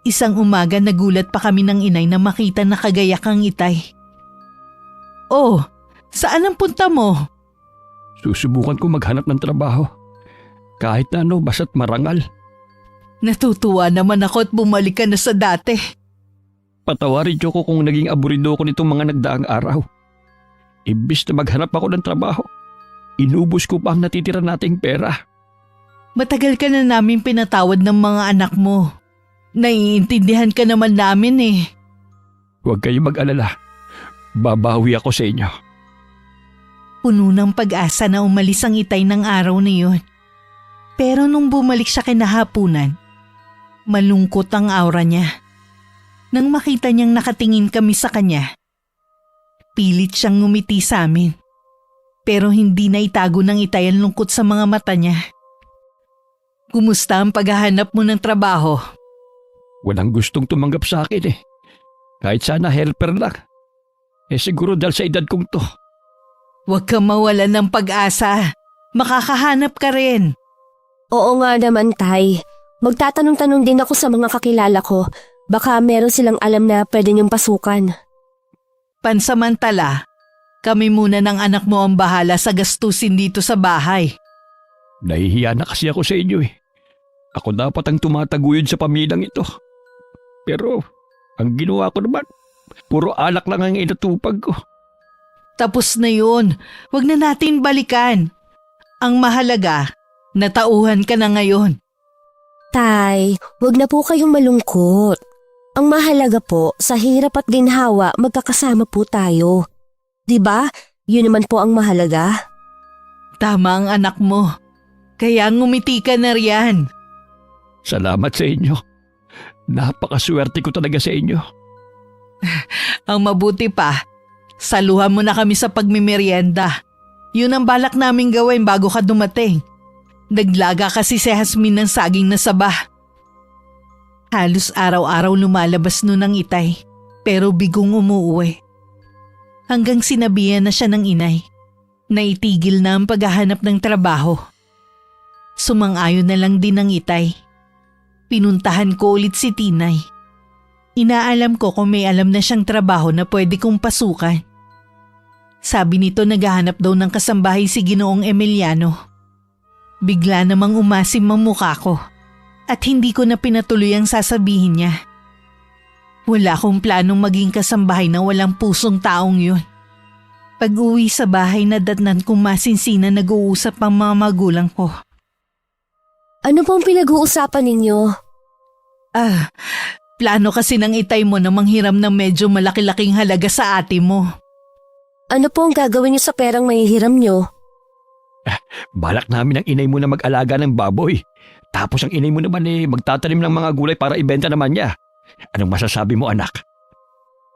Isang umaga nagulat pa kami ng inay na makita na kagayak ang itay. Oh, saan ang punta mo? Susubukan ko maghanap ng trabaho. Kahit na basta't marangal. Natutuwa naman ako at bumalik ka na sa dati. Patawarin niyo ko kung naging aburido ko nitong mga nagdaang araw. Imbis na maghanap ako ng trabaho, inubos ko pa ang natitira nating pera. Matagal ka na namin pinatawad ng mga anak mo. Naiintindihan ka naman namin Huwag kayong mag-alala. Babawi ako sa inyo. Puno ng pag-asa na umalis ang itay ng araw na yun. Pero nung bumalik siya kinahapunan, malungkot ang aura niya. Nang makita niyang nakatingin kami sa kanya, pilit siyang ngumiti sa amin. Pero hindi na itago ng itay ang lungkot sa mga mata niya. Kumusta ang paghahanap mo ng trabaho? Walang gustong tumanggap sa akin Kahit sana helper lang. Siguro dahil sa edad kong to. Huwag kang mawalan ng pag-asa. Makakahanap ka rin. Oo nga naman, Tay. Magtatanong-tanong din ako sa mga kakilala ko. Baka meron silang alam na pwede niyong pasukan. Pansamantala, kami muna ng anak mo ang bahala sa gastusin dito sa bahay. Nahihiya na kasi ako sa inyo Ako dapat ang tumataguyod sa pamilyang ito. Pero ang ginawa ko naman, puro alak lang ang inatupag ko. Tapos na yun. Huwag na natin balikan. Ang mahalaga, natauhan ka na ngayon. Tay, wag na po kayong malungkot. Ang mahalaga po, sa hirap at ginhawa, magkakasama po tayo. 'Di ba? Yun naman po ang mahalaga. Tama ang anak mo. Kaya ngumiti ka na riyan. Salamat sa inyo. Napakaswerte ko talaga sa inyo. Ang mabuti pa, saluhan mo na kami sa pagmimerienda. Yun ang balak naming gawin bago ka dumating. Naglaga kasi si Jasmine ng saging na saba. Halos araw-araw lumalabas nun ang itay, pero bigong umuuwi. Hanggang sinabihan na siya ng inay na itigil na ang paghahanap ng trabaho. Sumang-ayon na lang din ang itay. Pinuntahan ko ulit si Tinay. Inaalam ko kung may alam na siyang trabaho na pwede kong pasukan. Sabi nito naghahanap daw ng kasambahay si Ginoong Emiliano. Bigla namang umasim ang mukha ko at hindi ko na pinatuloy ang sasabihin niya. Wala akong planong maging kasambahay na walang pusong taong yun. Pag-uwi sa bahay nadatnan kong masinsina nag-uusap ang mga magulang ko. Ano pong pinag-uusapan ninyo? Plano kasi ng itay mo na manghiram ng medyo malaki-laking halaga sa ate mo. Ano po ang gagawin niyo sa perang mahihiram niyo? Balak namin ang inay mo na mag-alaga ng baboy. Tapos ang inay mo naman magtatanim ng mga gulay para ibenta naman niya. Anong masasabi mo, anak?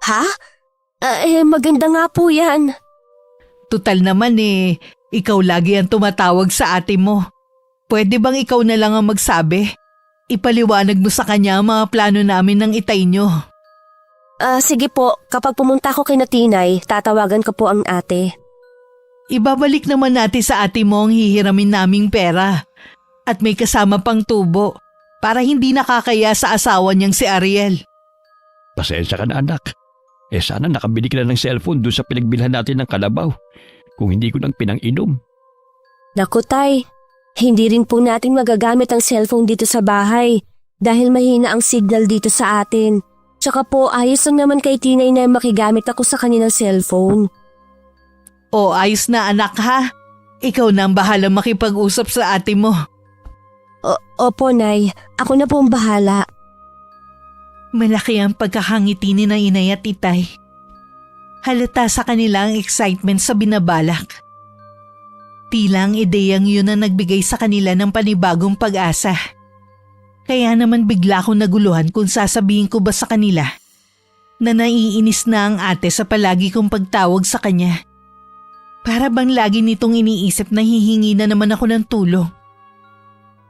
Ha? Maganda nga po yan. Tutal naman ikaw lagi ang tumatawag sa ate mo. Pwede bang ikaw na lang ang magsabi? Ipaliwanag mo sa kanya ang mga plano namin ng itay nyo. Sige po, kapag pumunta ko kay Tinay, tatawagan ko po ang ate. Ibabalik naman natin sa ate mo ang hihiramin naming pera. At may kasama pang tubo para hindi nakakaya sa asawa niyang si Ariel. Pasensya ka na, anak. Sana nakabili ka na ng cellphone doon sa pinagbilhan natin ng kalabaw. Kung hindi ko nang pinang-inom. Naku tay, hindi rin po natin magagamit ang cellphone dito sa bahay dahil mahina ang signal dito sa atin. Tsaka po ayos lang naman kay Tinay na makigamit ako sa kanilang cellphone. O ayos na anak ha. Ikaw na ang bahala makipag-usap sa ate mo. Opo, Nay. Ako na po ang bahala. Malaki ang pagkakangiti ni na inay at itay. Halata sa kanila ang excitement sa binabalak. Tila ang ideyang yun ang nagbigay sa kanila ng panibagong pag-asa. Kaya naman bigla akong naguluhan kung sasabihin ko ba sa kanila na naiinis na ang ate sa palagi kong pagtawag sa kanya. Para bang lagi nitong iniisip na hihingi na naman ako ng tulong.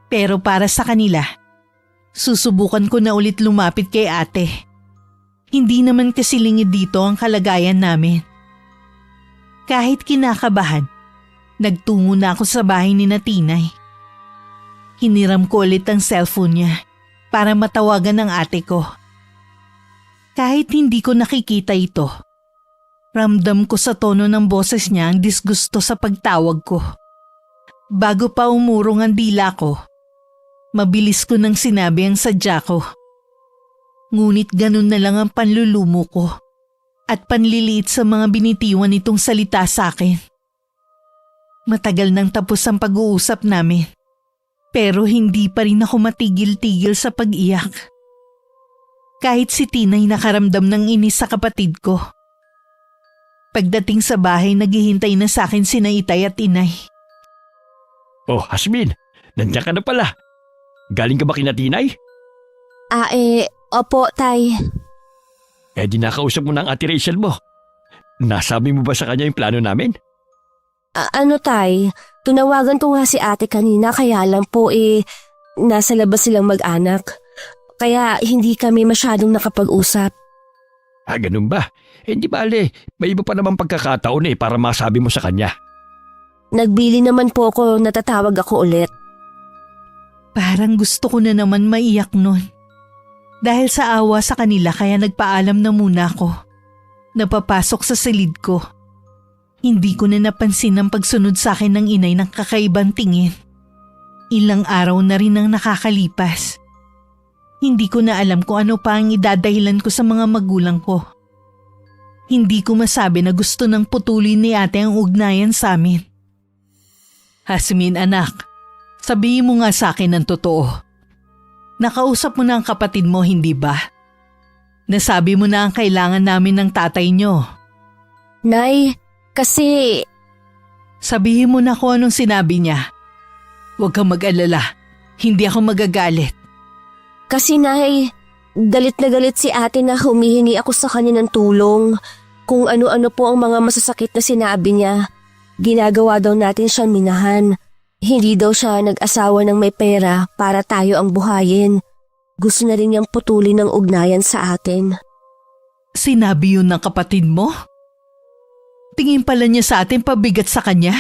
Pero para sa kanila, susubukan ko na ulit lumapit kay ate. Hindi naman kasi lingid dito ang kalagayan namin. Kahit kinakabahan, nagtungo na ako sa bahay ni Tinay. Hiniram ko ulit ang cellphone niya para matawagan ang ate ko. Kahit hindi ko nakikita ito, ramdam ko sa tono ng boses niya ang disgusto sa pagtawag ko. Bago pa umurong ang dila ko, mabilis ko nang sinabi ang sadya ko. Ngunit ganun na lang ang panlulumo ko at panliliit sa mga binitiwan nitong salita sa akin. Matagal nang tapos ang pag-uusap namin, pero hindi pa rin ako matigil-tigil sa pag-iyak. Kahit si Tinay nakaramdam ng inis sa kapatid ko. Pagdating sa bahay, naghihintay na sa akin sina itay at inay. Oh, Hasmin, nandiyan ka na pala. Galing ka ba kina Tinay? Opo, tay. Di nakausap mo na ang ate Rachel mo. Nasabi mo ba sa kanya yung plano namin? Tay? Tunawagan ko nga si ate kanina kaya lang po nasa labas silang mag-anak. Kaya hindi kami masyadong nakapag-usap. Ganun ba? Hindi bale, may iba pa naman pagkakataon para masabi mo sa kanya. Nagbili naman po ako, natatawag ako ulit. Parang gusto ko na naman maiyak nun. Dahil sa awa sa kanila kaya nagpaalam na muna ako. Napapasok sa silid ko. Hindi ko na napansin ang pagsunod sa akin ng inay ng kakaibang tingin. Ilang araw na rin ang nakakalipas. Hindi ko na alam kung ano pa ang idadahilan ko sa mga magulang ko. Hindi ko masabi na gusto ng putulin ni ate ang ugnayan sa amin. Hasmin anak, sabihin mo nga sa akin ang totoo. Nakausap mo na ang kapatid mo, hindi ba? Nasabi mo na ang kailangan namin ng tatay nyo. Nay, kasi... Sabihin mo na kung anong sinabi niya. Huwag kang mag-alala, hindi ako magagalit. Kasi Nay, galit na galit si ate na humihingi ako sa kanya ng tulong. Kung ano-ano po ang mga masasakit na sinabi niya. Ginagawa daw natin siyang minahan. Hindi daw siya nag-asawa ng may pera para tayo ang buhayin. Gusto na rin niyang putulin ng ugnayan sa atin. Sinabi yun ng kapatid mo? Tingin pala niya sa atin pabigat sa kanya?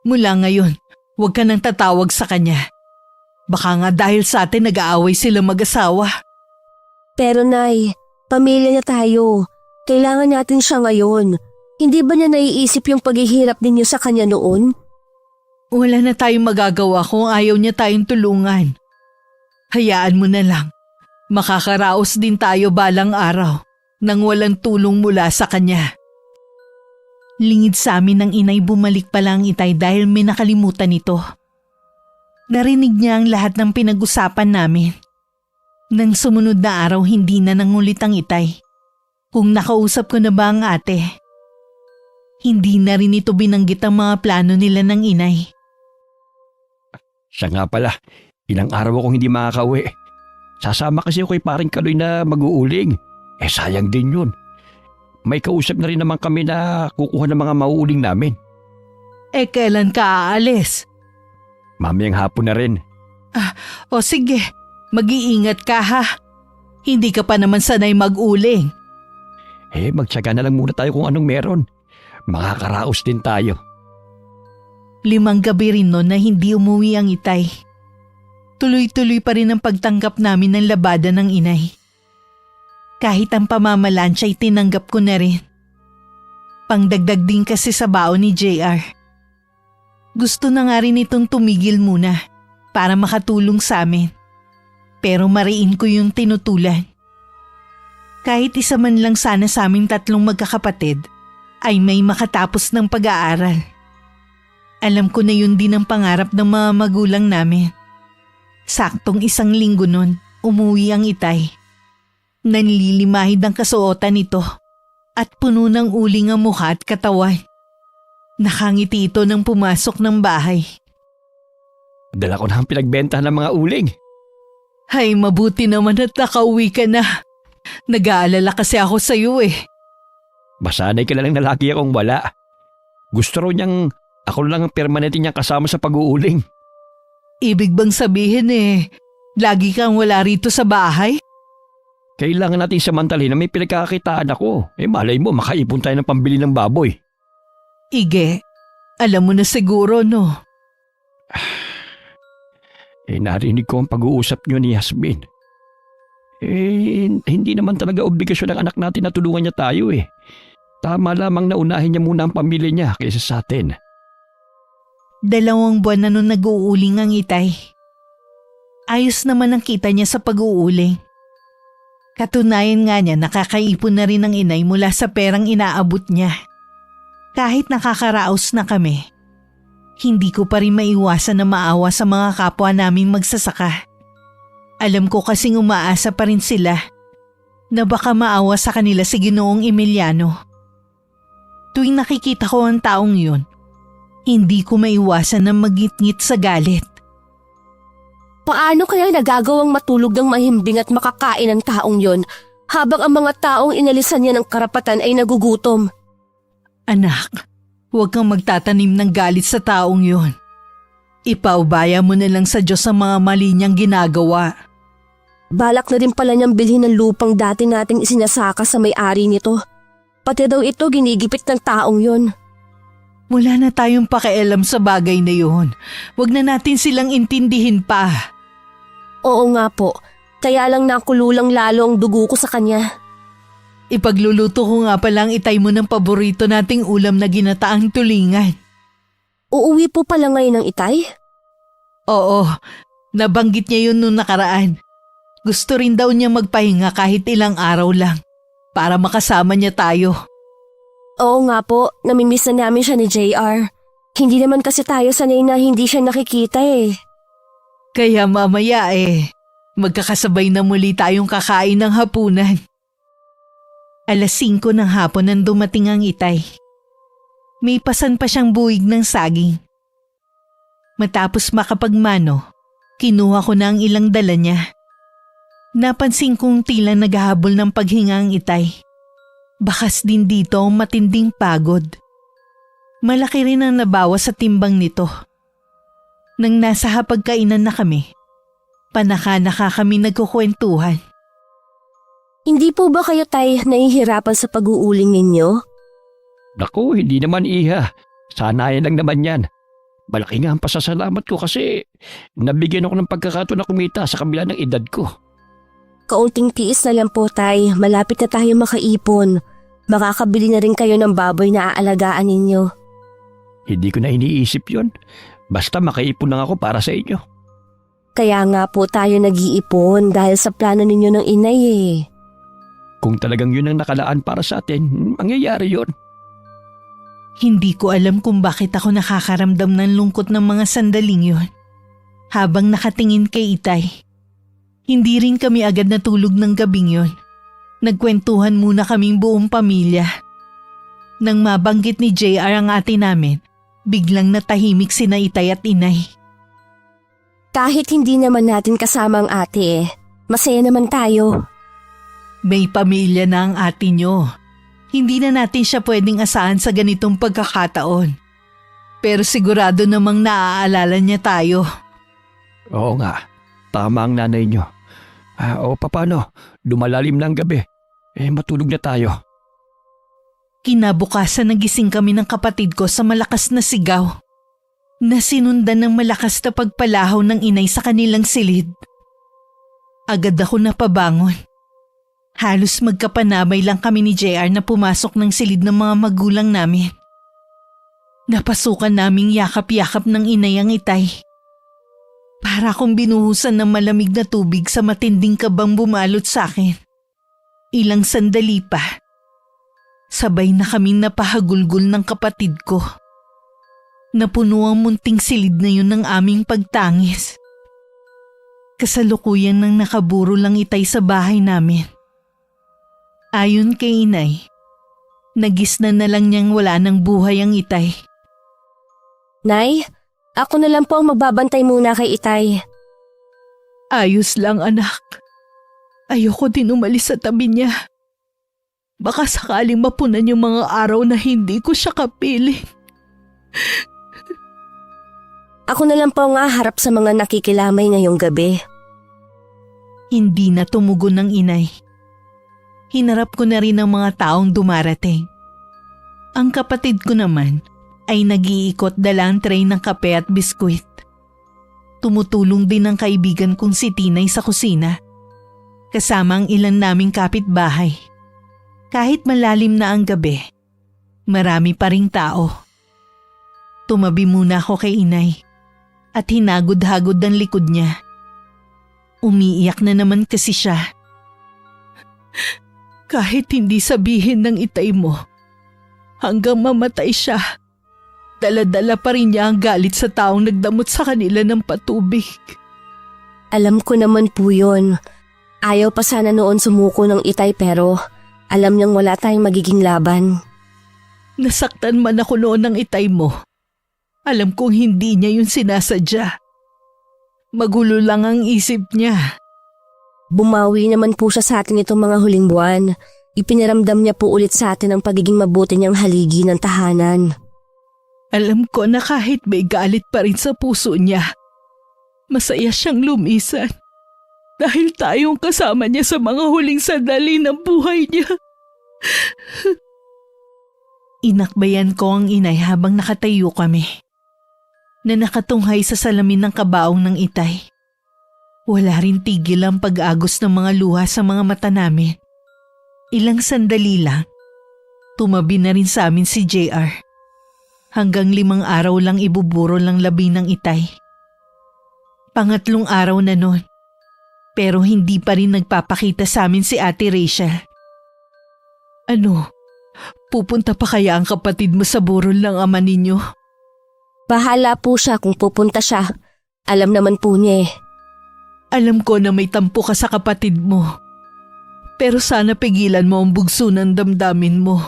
Mula ngayon, huwag ka nang tatawag sa kanya. Baka nga dahil sa atin nag-aaway sila mag-asawa. Pero Nay, pamilya niya tayo. Kailangan natin siya ngayon. Hindi ba niya naiisip yung paghihirap ninyo sa kanya noon? Wala na tayong magagawa kung ayaw niya tayong tulungan. Hayaan mo na lang. Makakaraos din tayo balang araw nang walang tulong mula sa kanya. Lingid sa amin ng inay bumalik pala ang itay dahil may nakalimutan ito. Narinig niya ang lahat ng pinag-usapan namin. Nang sumunod na araw hindi na nangulit ang itay. Kung nakausap ko na ba ang ate, Hindi na rin ito binanggit ang mga plano nila ng inay. Siya nga pala, ilang araw akong hindi makakauwi. Sasama kasi ako kay paring Kaloy na mag-uuling. Sayang din yun. May kausap na rin naman kami na kukuha ng mga mauuling namin. Kailan ka aalis? Mamayang hapon na rin. O sige, mag-iingat ka ha. Hindi ka pa naman sanay mag-uling. Magtsaga na lang muna tayo kung anong meron. Makakaraos din tayo. 5 gabi rin noon na hindi umuwi ang itay. Tuloy-tuloy pa rin ang pagtanggap namin ng labada ng inay. Kahit ang pamamalansya ay tinanggap ko na rin. Pangdagdag din kasi sa baon ni JR. Gusto na nga rin itong tumigil muna para makatulong sa amin. Pero mariin ko yung tinutulan. Kahit isa man lang sana sa aming 3 magkakapatid ay may makatapos ng pag-aaral. Alam ko na yun din ang pangarap ng mga magulang namin. Saktong 1 linggo nun, umuwi ang itay. Nanlilimahid ang kasuotan nito at puno ng uling ang mukha at katawan. Nakangiti ito nang pumasok ng bahay. Dala ko na ang pinagbentahan ng mga uling. Ay, mabuti naman at nakauwi ka na. Nag-aalala kasi ako sa iyo Masanay ka na lang na lagi akong wala. Gusto raw niyang ako lang ang permanente niyang kasama sa pag-uuling. Ibig bang sabihin lagi kang wala rito sa bahay? Kailangan natin samantalin na may pinagkakakitaan ako. Malay mo, makaipon tayo ng pambili ng baboy. Ige, alam mo na siguro no? Narinig ko ang pag-uusap niyo ni Yasmin. Hindi naman talaga obligasyon ng anak natin na tulungan niya tayo Tama lamang na unahin niya muna ang pamilya niya kaysa sa atin. 2 buwan na nung nag-uuling ang itay. Ayos naman ang kita niya sa pag-uuling. Katunayan nga niya nakakaipon na rin ang inay mula sa perang inaabot niya. Kahit nakakaraos na kami, hindi ko pa rin maiwasan na maawa sa mga kapwa naming magsasaka. Alam ko kasing umaasa pa rin sila na baka maawa sa kanila si Ginoong Emiliano. Tuwing nakikita ko ang taong yun, hindi ko maiwasan na magngit-ngit sa galit. Paano kaya nagagawang matulog ng mahimbing at makakain ang taong yon habang ang mga taong inalisan niya ng karapatan ay nagugutom? Anak, huwag kang magtatanim ng galit sa taong yon. Ipaubaya mo na lang sa Diyos ang mga mali niyang ginagawa. Balak na rin pala niyang bilhin ng lupang dati nating isinasaka sa may-ari nito. Pati daw ito ginigipit ng taong yon. Wala na tayong pakialam sa bagay na yon. Huwag na natin silang intindihin pa. Oo nga po, kaya lang nakululang lalo ang dugo ko sa kanya. Ipagluluto ko nga palang itay mo ng paborito nating ulam na ginataang tulingan. Uuwi po pala ngayon ng itay? Oo, nabanggit niya yun nung nakaraan. Gusto rin daw niya magpahinga kahit ilang araw lang para makasama niya tayo. Oo nga po, namimiss na namin siya ni JR. Hindi naman kasi tayo sanay na hindi siya nakikita Kaya mamaya magkakasabay na muli tayong kakain ng hapunan. 5:00 ng hapon nang dumating ang itay. May pasan pa siyang buwig ng saging. Matapos makapagmano, kinuha ko na ang ilang dala niya. Napansin kong tila naghahabol ng paghinga ang itay. Bakas din dito ang matinding pagod. Malaki rin ang nabawas sa timbang nito. Nang nasa hapagkainan na kami, panaka-naka kami nagkukwentuhan. Hindi po ba kayo tay nahihirapan sa pag-uuling ninyo? Naku, hindi naman iha. Sanayan lang naman yan. Malaki nga ang pasasalamat ko kasi nabigyan ako ng pagkakataon na kumita sa kabila ng edad ko. Kaunting tiis na lang po tay, malapit na tayo makaipon. Makakabili na rin kayo ng baboy na aalagaan ninyo. Hindi ko na iniisip yon. Basta makaipon lang ako para sa inyo. Kaya nga po tayo nag-iipon dahil sa plano ninyo ng inay Kung talagang yun ang nakalaan para sa atin, mangyayari yon. Hindi ko alam kung bakit ako nakakaramdam ng lungkot ng mga sandaling yon. Habang nakatingin kay itay, hindi rin kami agad natulog ng gabing yon. Nagkwentuhan muna kaming buong pamilya. Nang mabanggit ni JR ang ate namin, biglang natahimik sina Itay at Inay. Kahit hindi naman natin kasama ang ate, masaya naman tayo. May pamilya na ang ate nyo. Hindi na natin siya pwedeng asahan sa ganitong pagkakataon. Pero sigurado namang naaalala niya tayo. Oo nga, tama ang nanay nyo. O paano, lumalalim na ang gabi. Matulog na tayo. Kinabukasan nagising kami ng kapatid ko sa malakas na sigaw. Nasinundan ng malakas na pagpalahaw ng inay sa kanilang silid. Agad ako napabangon. Halos magkapanabay lang kami ni JR na pumasok ng silid ng mga magulang namin. Napasukan naming yakap-yakap ng inay ang Itay. Para akong binuhusan ng malamig na tubig sa matinding kabang bumalot sa akin. Ilang sandali pa. Sabay na kaming napahagulgol ng kapatid ko. Napuno ang munting silid na yun ng aming pagtangis. Kasalukuyan nang nakaburo lang Itay sa bahay namin. Ayon kay inay, nagisna na lang niyang wala ng buhay ang Itay. Nay, ako na lang po ang magbabantay muna kay Itay. Ayos lang anak. Ayoko din umalis sa tabi niya. Baka sakaling mapunan yung mga araw na hindi ko siya kapiling. Ako na lang po ang harap sa mga nakikilamay ngayong gabi. Hindi na tumugon ng inay. Hinarap ko na rin ang mga taong dumarating. Ang kapatid ko naman ay nag-iikot dala ang tray ng kape at biskwit. Tumutulong din ang kaibigan kong si Tinay sa kusina. Kasama ang ilan naming kapitbahay. Kahit malalim na ang gabi, marami pa ring tao. Tumabi muna ako kay inay at hinagod-hagod ang likod niya. Umiiyak na naman kasi siya. Kahit hindi sabihin ng Itay mo, hanggang mamatay siya, dala-dala pa rin niya ang galit sa taong nagdamot sa kanila ng patubig. Alam ko naman po yun. Ayaw pa sana noon sumuko ng Itay pero alam niyang wala tayong magiging laban. Nasaktan man ako noon ng Itay mo. Alam kong hindi niya yun sinasadya. Magulo lang ang isip niya. Bumawi naman po siya sa atin itong mga huling buwan. Ipinaramdam niya po ulit sa atin ang pagiging mabuti niyang haligi ng tahanan. Alam ko na kahit may galit pa rin sa puso niya, masaya siyang lumisan. Dahil tayong kasama niya sa mga huling sandali ng buhay niya. Inakbayan ko ang inay habang nakatayo kami. Na nakatunghay sa salamin ng kabaong ng Itay. Wala rin tigil ang pag-agos ng mga luha sa mga mata namin. Ilang sandali lang, tumabi na rin sa amin si JR. Hanggang 5 araw lang ibuburo lang labi ng Itay. Pangatlong araw na nun, pero hindi pa rin nagpapakita sa amin si Ate Rachel. Ano, pupunta pa kaya ang kapatid mo sa burol ng ama ninyo? Bahala po siya kung pupunta siya. Alam naman po niya eh. Alam ko na may tampo ka sa kapatid mo. Pero sana pigilan mo ang bugso ng damdamin mo.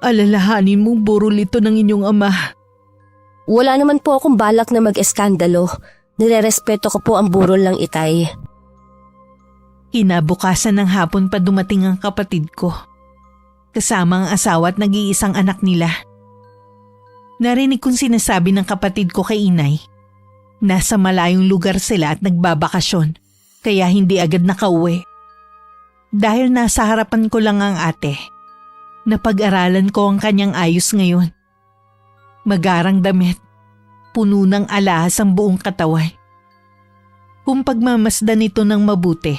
Alalahanin mong burol ito ng inyong ama. Wala naman po akong balak na mag-eskandalo. Nirerespeto ko po ang burol ng Itay. Kinabukasan ng hapon pa dumating ang kapatid ko. Kasama ang asawa at nag-iisang anak nila. Narinig kong sinasabi ng kapatid ko kay inay. Nasa malayong lugar sila at nagbabakasyon, kaya hindi agad nakauwi. Dahil nasa harapan ko lang ang ate, napag-aralan ko ang kanyang ayos ngayon. Magarang damit, puno ng alahas ang buong katawan. Kung pagmamasdan ito ng mabuti,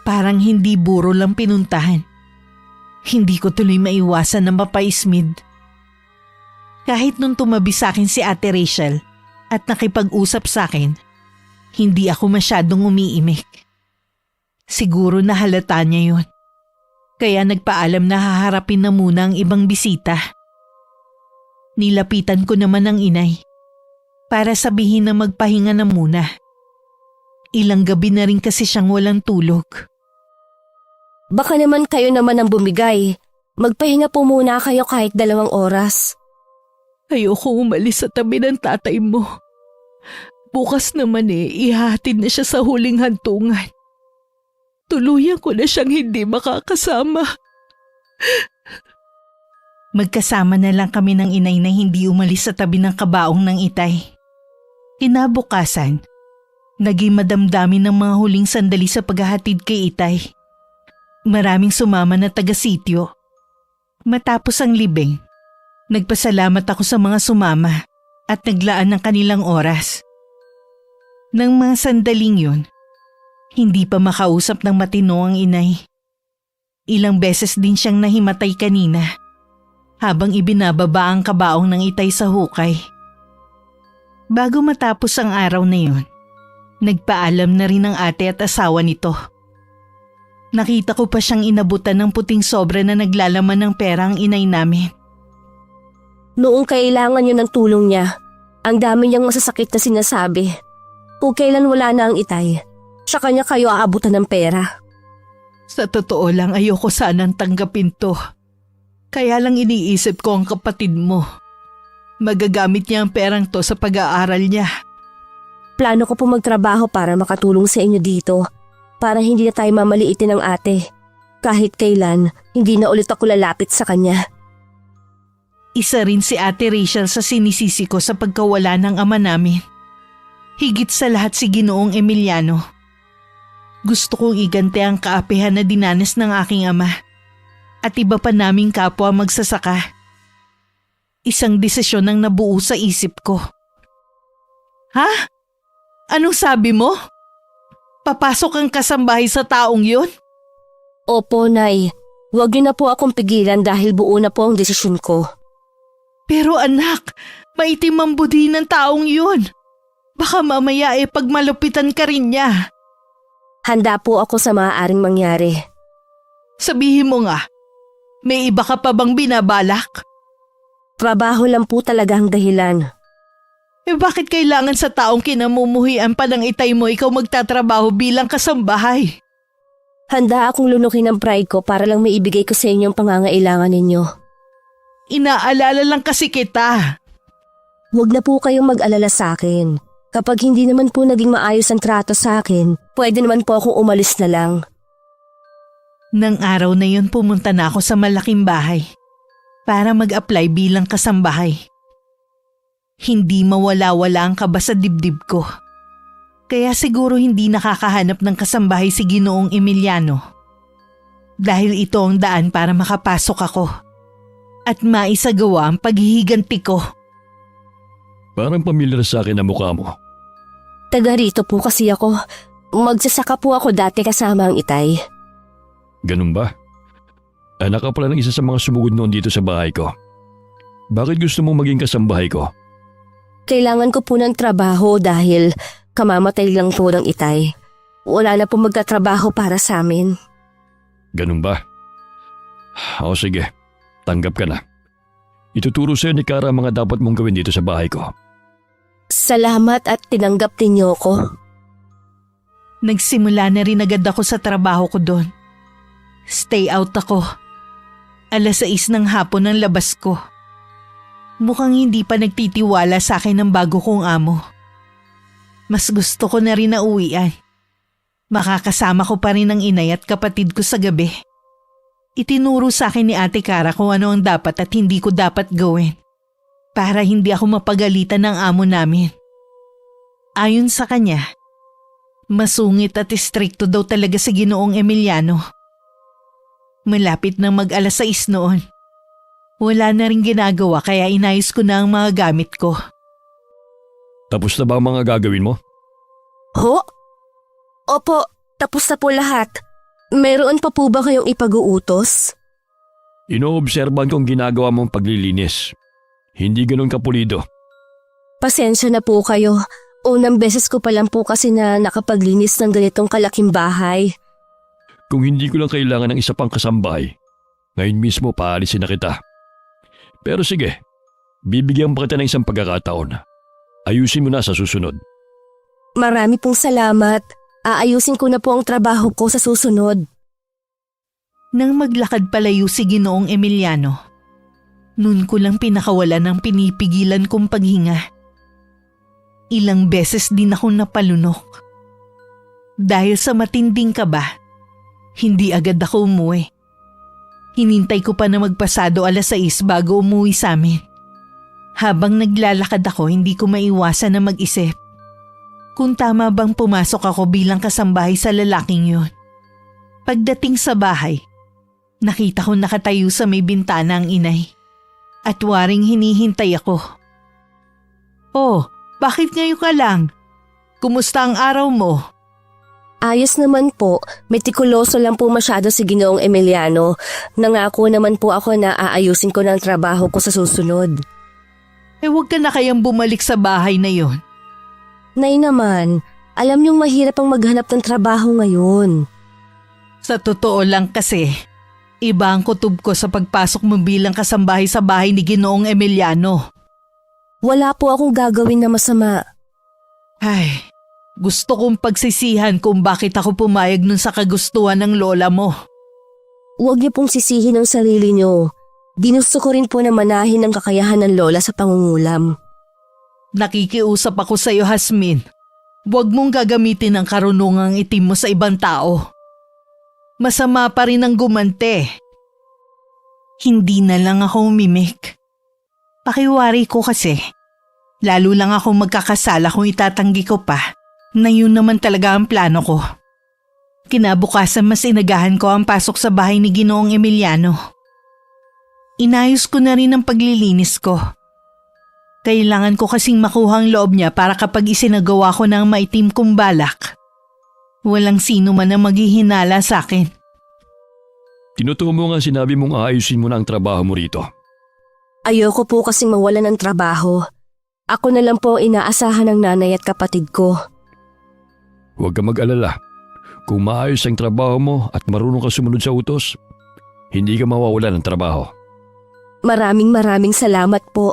parang hindi buro lang pinuntahan. Hindi ko tuloy maiwasan na mapaismid. Kahit nung tumabi sa akin si Ate Rachel at nakipag-usap sa akin, hindi ako masyadong umiimik. Siguro nahalata niya yun. Kaya nagpaalam na haharapin na muna ang ibang bisita. Nilapitan ko naman ang inay para sabihin na magpahinga na muna. Ilang gabi na rin kasi siyang walang tulog. Baka naman kayo naman ang bumigay. Magpahinga po muna kayo kahit 2 oras. Ayoko umalis sa tabi ng tatay mo. Bukas naman ihahatid na siya sa huling hantungan. Tuluyan ko na siyang hindi makakasama. Magkasama na lang kami ng inay na hindi umalis sa tabi ng kabaong ng itay. Kinabukasan, naging madamdamin ng mga huling sandali sa paghahatid kay itay. Maraming sumama na taga-sityo. Matapos ang libing, nagpasalamat ako sa mga sumama at naglaan ng kanilang oras. Nang mga sandaling yun, hindi pa makausap ng matino ang inay. Ilang beses din siyang nahimatay kanina habang ibinababa ang kabaong ng itay sa hukay. Bago matapos ang araw na yun, nagpaalam na rin ang ate at asawa nito. Nakita ko pa siyang inabutan ng puting sobra na naglalaman ng pera ang inay namin. Noong kailangan niyo ng tulong niya, ang dami niyang masasakit na sinasabi. Kung kailan wala na ang itay, sa kanya kayo aabutan ng pera. Sa totoo lang ayoko sanang tanggapin to. Kaya lang iniisip ko ang kapatid mo. Magagamit niya ang perang to sa pag-aaral niya. Plano ko po magtrabaho para makatulong sa inyo dito. Para hindi na tayo mamaliitin ng ate. Kahit kailan, hindi na ulit ako lalapit sa kanya. Isa rin si Ate Rachel sa sinisisi ko sa pagkawala ng ama namin. Higit sa lahat si Ginoong Emiliano. Gusto kong igante ang kaapihan na dinanas ng aking ama. At iba pa naming kapwa magsasaka. Isang desisyon ang nabuo sa isip ko. Ha? Anong sabi mo? Papasok ang kasambahay sa taong yun? Opo, Nay. Huwag niyo na po akong pigilan dahil buo na po ang desisyon ko. Pero anak, maitim ang budi ng taong yun. Baka mamaya pagmalupitan ka rin niya. Handa po ako sa maaaring mangyari. Sabihin mo nga, may iba ka pa bang binabalak? Trabaho lang po talaga ang dahilan. Bakit kailangan sa taong kinamumuhian pa ng itay mo ikaw magtatrabaho bilang kasambahay? Handa akong lunukin ang pride ko para lang maibigay ko sa inyo ang pangangailangan ninyo. Inaalala lang kasi kita. Huwag na po kayong mag-alala sa akin. Kapag hindi naman po naging maayos ang trato sa akin, pwede naman po akong umalis na lang. Nang araw na yun pumunta na ako sa malaking bahay para mag-apply bilang kasambahay. Hindi mawala-wala ang kaba sa dibdib ko. Kaya siguro hindi nakakahanap ng kasambahay si Ginoong Emiliano. Dahil ito ang daan para makapasok ako at maisagawa ang paghihiganti ko. Parang pamilyar sa akin ang mukha mo. Taga rito po kasi ako. Magsasaka po ako dati kasama ang itay. Ganun ba? Anak ka pala ng isa sa mga sumugod noon dito sa bahay ko. Bakit gusto mong maging kasambahay ko? Kailangan ko po ng trabaho dahil kamamatay lang po ng itay. Wala na po magtatrabaho para sa amin. Ganun ba? O sige, tanggap ka na. Ituturo sa'yo ni Kara ang mga dapat mong gawin dito sa bahay ko. Salamat at tinanggap ninyo ko. Nagsimula na rin agad ako sa trabaho ko doon. Stay out ako. 6:00 ng hapon ang labas ko. Mukhang hindi pa nagtitiwala sa akin ng bago kong amo. Mas gusto ko na rin na uwian. Makakasama ko pa rin ang inay at kapatid ko sa gabi. Itinuro sa akin ni Ate Kara kung ano ang dapat at hindi ko dapat gawin para hindi ako mapagalitan ng amo namin. Ayon sa kanya, masungit at istrikto daw talaga si Ginoong Emiliano. Malapit na mag-6:00 noon. Wala na rin ginagawa kaya inayos ko na ang mga gamit ko. Tapos na ba ang mga gagawin mo? Ho? Opo, tapos na po lahat. Meron pa po ba kayong ipag-uutos? Inoobserban kong ginagawa mong paglilinis. Hindi ganun kapulido. Pasensya na po kayo. Unang beses ko pa lang po kasi na nakapaglinis ng ganitong kalaking bahay. Kung hindi ko lang kailangan ng isa pang kasambahay, ngayon mismo paalisin na kita. Pero sige, bibigyan pa kita ng isang pagkakataon. Ayusin mo na sa susunod. Marami pong salamat. Aayusin ko na po ang trabaho ko sa susunod. Nang maglakad palayo si Ginoong Emiliano, noon ko lang pinakawalan ng pinipigilan kong paghinga. Ilang beses din ako napalunok. Dahil sa matinding kaba, hindi agad ako umuwi. Hinintay ko pa na magpasado 6:00 bago umuwi sa amin. Habang naglalakad ako, hindi ko maiwasan na mag-isip kung tama bang pumasok ako bilang kasambahay sa lalaking yun. Pagdating sa bahay, nakita ko nakatayo sa may bintana ang inay at waring hinihintay ako. "Oh, bakit ngayon ka lang? Kumusta ang araw mo?" Ayos naman po, metikuloso lang po masyado si Ginoong Emiliano. Nangako naman po ako na aayusin ko ng trabaho ko sa susunod. Huwag ka na kayang bumalik sa bahay na yon. Nay naman, alam niyong mahirap ang maghanap ng trabaho ngayon. Sa totoo lang kasi, iba ang kutob ko sa pagpasok mo bilang kasambahay sa bahay ni Ginoong Emiliano. Wala po akong gagawin na masama. Ay, gusto kong pagsisihan kung bakit ako pumayag nun sa kagustuhan ng lola mo. Huwag niyo pong sisihin ang sarili niyo. Ginusto ko rin po na manahin ang kakayahan ng lola sa pangungulam. Nakikiusap ako sa iyo, Hasmin. Huwag mong gagamitin ang karunungang itim mo sa ibang tao. Masama pa rin ang gumante. Hindi na lang ako umimik. Pakiwari ko kasi. Lalo lang ako magkakasala kung itatanggi ko pa na yun naman talaga ang plano ko. Kinabukasan mas inagahan ko ang pasok sa bahay ni Ginoong Emiliano. Inayos ko na rin ang paglilinis ko. Kailangan ko kasing makuha ang loob niya para kapag isinagawa ko ng maitim kong balak, walang sino man ang maghihinala sa akin. Tinutuo mo nga sinabi mong aayusin mo na ang trabaho mo rito. Ayoko po kasing mawalan ng trabaho. Ako na lang po ang inaasahan ng nanay at kapatid ko. Huwag ka mag-alala. Kung maayos ang trabaho mo at marunong ka sumunod sa utos, hindi ka mawawalan ng trabaho. Maraming salamat po.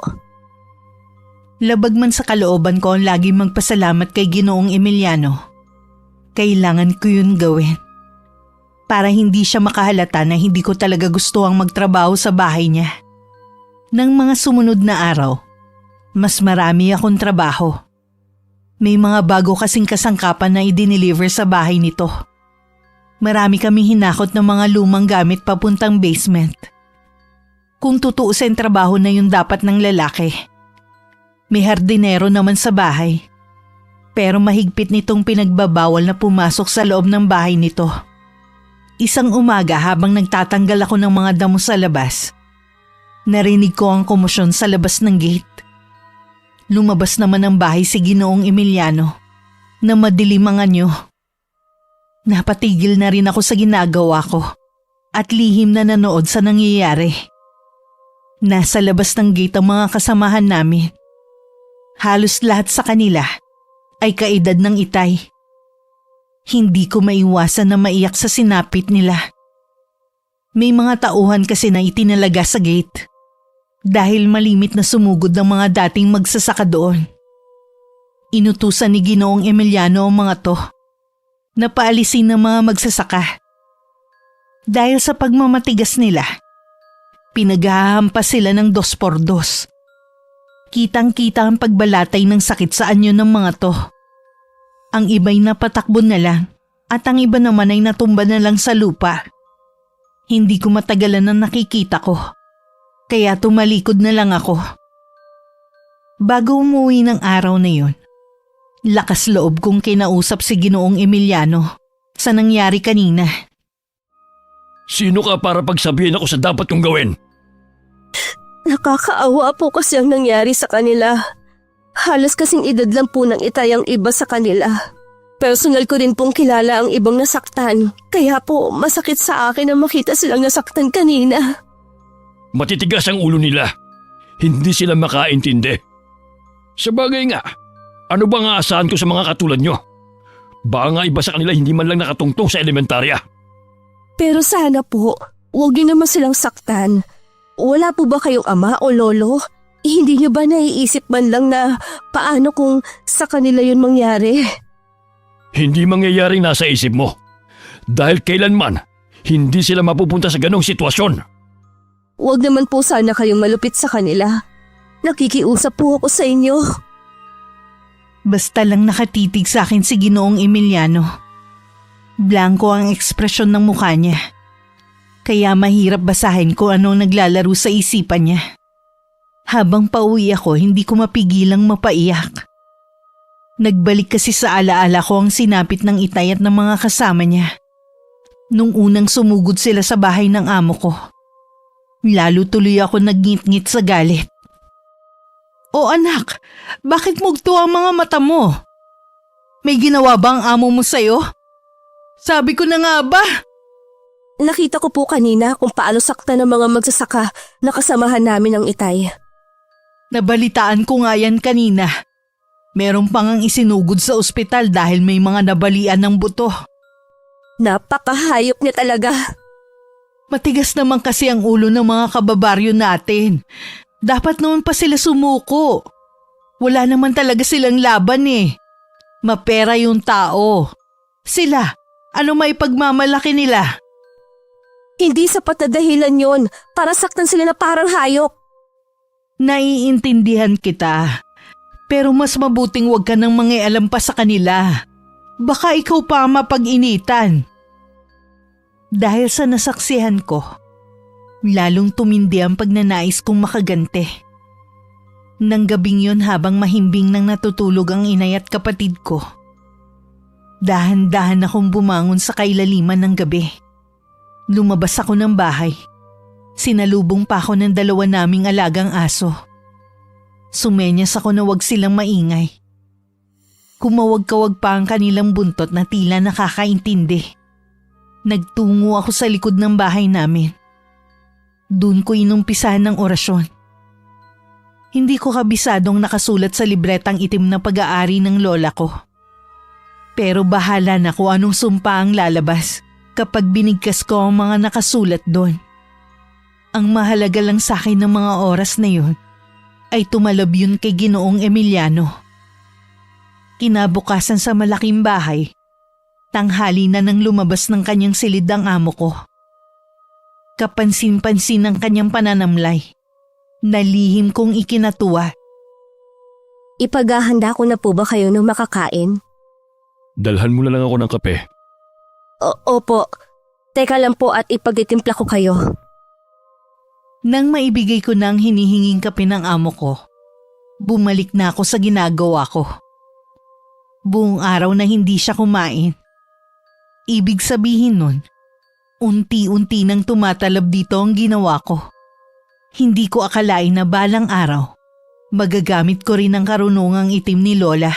Labag man sa kalooban ko ang lagi magpasalamat kay Ginoong Emiliano. Kailangan ko yun gawin. Para hindi siya makahalata na hindi ko talaga gusto ang magtrabaho sa bahay niya. Nang mga sumunod na araw, mas marami akong trabaho. May mga bago kasing kasangkapan na i-deliver sa bahay nito. Marami kaming hinakot ng mga lumang gamit papuntang basement. Kung tutuusin trabaho na yun dapat ng lalaki. May hardinero naman sa bahay. Pero mahigpit nitong pinagbabawal na pumasok sa loob ng bahay nito. Isang umaga habang nagtatanggal ako ng mga damo sa labas, narinig ko ang komosyon sa labas ng gate. Lumabas naman ng bahay si Ginoong Emiliano na madilim ang anyo. Napatigil na rin ako sa ginagawa ko at lihim na nanood sa nangyayari. Nasa labas ng gate ang mga kasamahan namin. Halos lahat sa kanila ay kaedad ng itay. Hindi ko maiwasan na maiyak sa sinapit nila. May mga tauhan kasi na itinalaga sa gate. Dahil malimit na sumugod ng mga dating magsasaka doon. Inutusan ni Ginoong Emiliano ang mga to na paalisin ng mga magsasaka. Dahil sa pagmamatigas nila, pinaghahampas sila ng 2x2. Kitang-kita ang pagbalatay ng sakit sa anyo ng mga to. Ang iba'y napatakbo na lang at ang iba naman ay natumba na lang sa lupa. Hindi ko matagalan na nakikita ko. Kaya tumalikod na lang ako. Bago umuwi ng araw na yun, lakas loob kong kinausap si Ginoong Emiliano sa nangyari kanina. Sino ka para pagsabihin ako sa dapat kong gawin? Nakakaawa po kasi ang nangyari sa kanila. Halos kasing edad lang po ng itay ang iba sa kanila. Personal ko din pong kilala ang ibang nasaktan. Kaya po masakit sa akin na makita silang nasaktan kanina. Matitigas ang ulo nila. Hindi sila makaintindi. Sabagay nga, ano ba nga asahan ko sa mga katulad nyo? Baka nga iba sa kanila hindi man lang nakatungtong sa elementarya. Pero sana po, huwag niyo naman silang saktan. Wala po ba kayong ama o lolo? Hindi niyo ba naiisip man lang na paano kung sa kanila yun mangyari? Hindi mangyayaring nasa isip mo. Dahil kailanman, Hindi sila mapupunta sa ganong sitwasyon. Huwag naman po sana kayong malupit sa kanila. Nakikiusap po ako sa inyo. Basta lang nakatitig sa akin si Ginoong Emiliano. Blanco ang ekspresyon ng mukha niya. Kaya mahirap basahin kung anong naglalaro sa isipan niya. Habang pauwi ako, hindi ko mapigilang mapaiyak. Nagbalik kasi sa alaala ko ang sinapit ng Itay at ng mga kasama niya. Nung unang sumugod sila sa bahay ng amo ko. Lalo tuloy ako nagngit-ngit sa galit. O anak, bakit mugto ang mga mata mo? May ginawa ba ang amo mo sa'yo? Sabi ko na nga ba? Nakita ko po kanina kung paano sakta ng mga magsasaka na kasamahan namin ng Itay. Nabalitaan ko nga yan kanina. Meron pang ang isinugod sa ospital dahil may mga nabalian ng buto. Napakahayop niya talaga. Matigas naman kasi ang ulo ng mga kababaryo natin. Dapat naman pa sila sumuko. Wala naman talaga silang laban eh. Mapera yung tao. Sila, ano may pagmamalaki nila? Hindi sapat na dahilan yon para saktan sila na parang hayop. Naiintindihan kita. Pero mas mabuting wag ka nang mangialam pa sa kanila. Baka ikaw pa ang mapag-initan. Dahil sa nasaksihan ko, lalong tumindi ang pagnanais kong makagante. Nang gabing yon habang mahimbing nang natutulog ang inay at kapatid ko, dahan-dahan akong bumangon sa kailaliman ng gabi. Lumabas ako ng bahay. Sinalubong pa ako ng 2 naming alagang aso. Sumenyas ako na wag silang maingay. Kumawag-kawag pa ang kanilang buntot na tila nakakaintindi. Nagtungo ako sa likod ng bahay namin. Doon ko inumpisahan ng orasyon. Hindi ko kabisadong nakasulat sa libretang itim na pag-aari ng lola ko. Pero bahala na kung anong sumpa ang lalabas kapag binigkas ko ang mga nakasulat doon. Ang mahalaga lang sa akin ng mga oras na yun ay tumalab yun kay Ginoong Emiliano. Kinabukasan sa malaking bahay, tanghali na nang lumabas ng kanyang silid ang amo ko. Kapansin-pansin ang kanyang pananamlay. Nalihim kong ikinatuwa. Ipaghahanda ko na po ba kayo ng makakain? Dalhan mo na lang ako ng kape. Opo. Teka lang po at ipagtitimpla ko kayo. Nang maibigay ko na ang hinihinging kape ng amo ko, bumalik na ako sa ginagawa ko. Buong araw na hindi siya kumain. Ibig sabihin nun, unti-unti nang tumatalab dito ang ginawa ko. Hindi ko akalain na balang araw, magagamit ko rin ang karunungang itim ni Lola.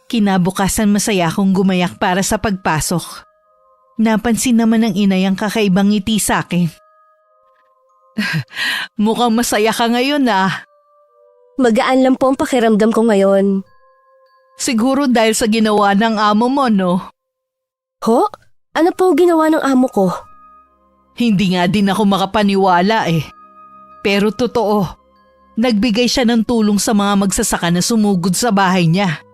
Kinabukasan masaya akong gumayak para sa pagpasok. Napansin naman ng inay ang kakaibang ngiti sa akin. Mukhang masaya ka ngayon ah. Magaan lang po ang pakiramdam ko ngayon. Siguro dahil sa ginawa ng amo mo, no? Ho? Ano po ginawa ng amo ko? Hindi nga din ako makapaniwala eh. Pero totoo, nagbigay siya ng tulong sa mga magsasaka na sumugod sa bahay niya.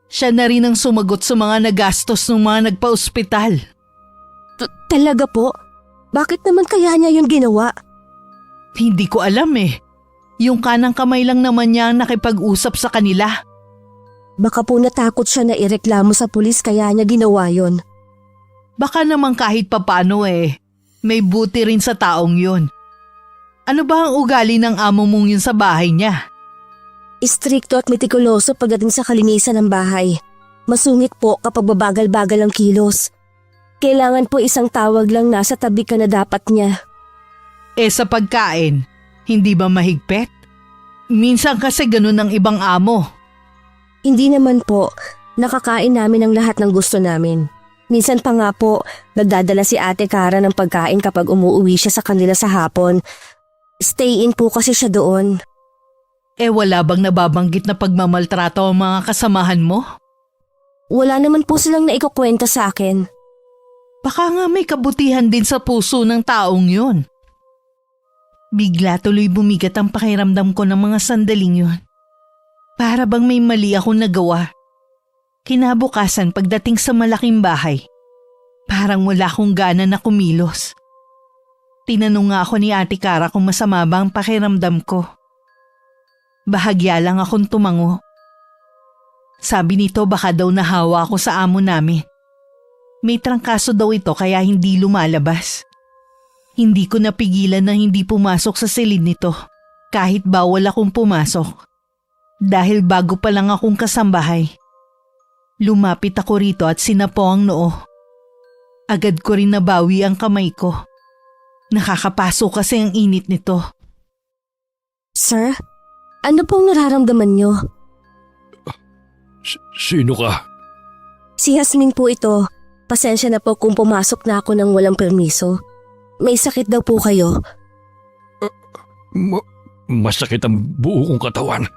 Siya na rin ang sumagot sa mga nagastos ng mga nagpa-ospital. Talaga po? Bakit naman kaya niya yun ginawa? Hindi ko alam eh. Yung kanang kamay lang naman niya ang nakipag-usap sa kanila. Baka po natakot siya na ireklamo sa pulis kaya niya ginawa yon. Baka naman kahit papano eh, may buti rin sa taong yun. Ano ba ang ugali ng amo mong yun sa bahay niya? Istrikto at metikuloso pagdating sa kalinisan ng bahay. Masungit po kapag babagal-bagal ang kilos. Kailangan po isang tawag lang nasa tabi ka na dapat niya. Sa pagkain, hindi ba mahigpit? Minsan kasi ganun ang ibang amo. Hindi naman po. Nakakain namin ang lahat ng gusto namin. Minsan pa nga po, nagdadala si Ate Cara ng pagkain kapag umuwi siya sa kanila sa hapon. Stay in po kasi siya doon. Wala bang nababanggit na pagmamaltrato ang mga kasamahan mo? Wala naman po silang naikukwenta sa akin. Baka nga may kabutihan din sa puso ng taong yun. Bigla tuloy bumigat ang pakiramdam ko ng mga sandaling yun. Para bang may mali akong nagawa. Kinabukasan pagdating sa malaking bahay, Parang wala akong gana na kumilos. Tinanong nga ako ni Ate Cara kung masama ba ang pakiramdam ko. Bahagya lang akong tumango. Sabi nito baka daw nahawa ako sa amo namin. May trangkaso daw ito kaya hindi lumalabas. Hindi ko napigilan na hindi pumasok sa silid nito kahit bawal akong pumasok. Dahil bago pa lang akong kasambahay. Lumapit ako rito at sinapo ang noo. Agad ko rin nabawi ang kamay ko. Nakakapasok kasi ang init nito. Sir, ano pong nararamdaman niyo? Sino ka? Si Yasmin po ito. Pasensya na po kung pumasok na ako ng walang permiso. May sakit daw po kayo. Masakit ang buo kong katawan.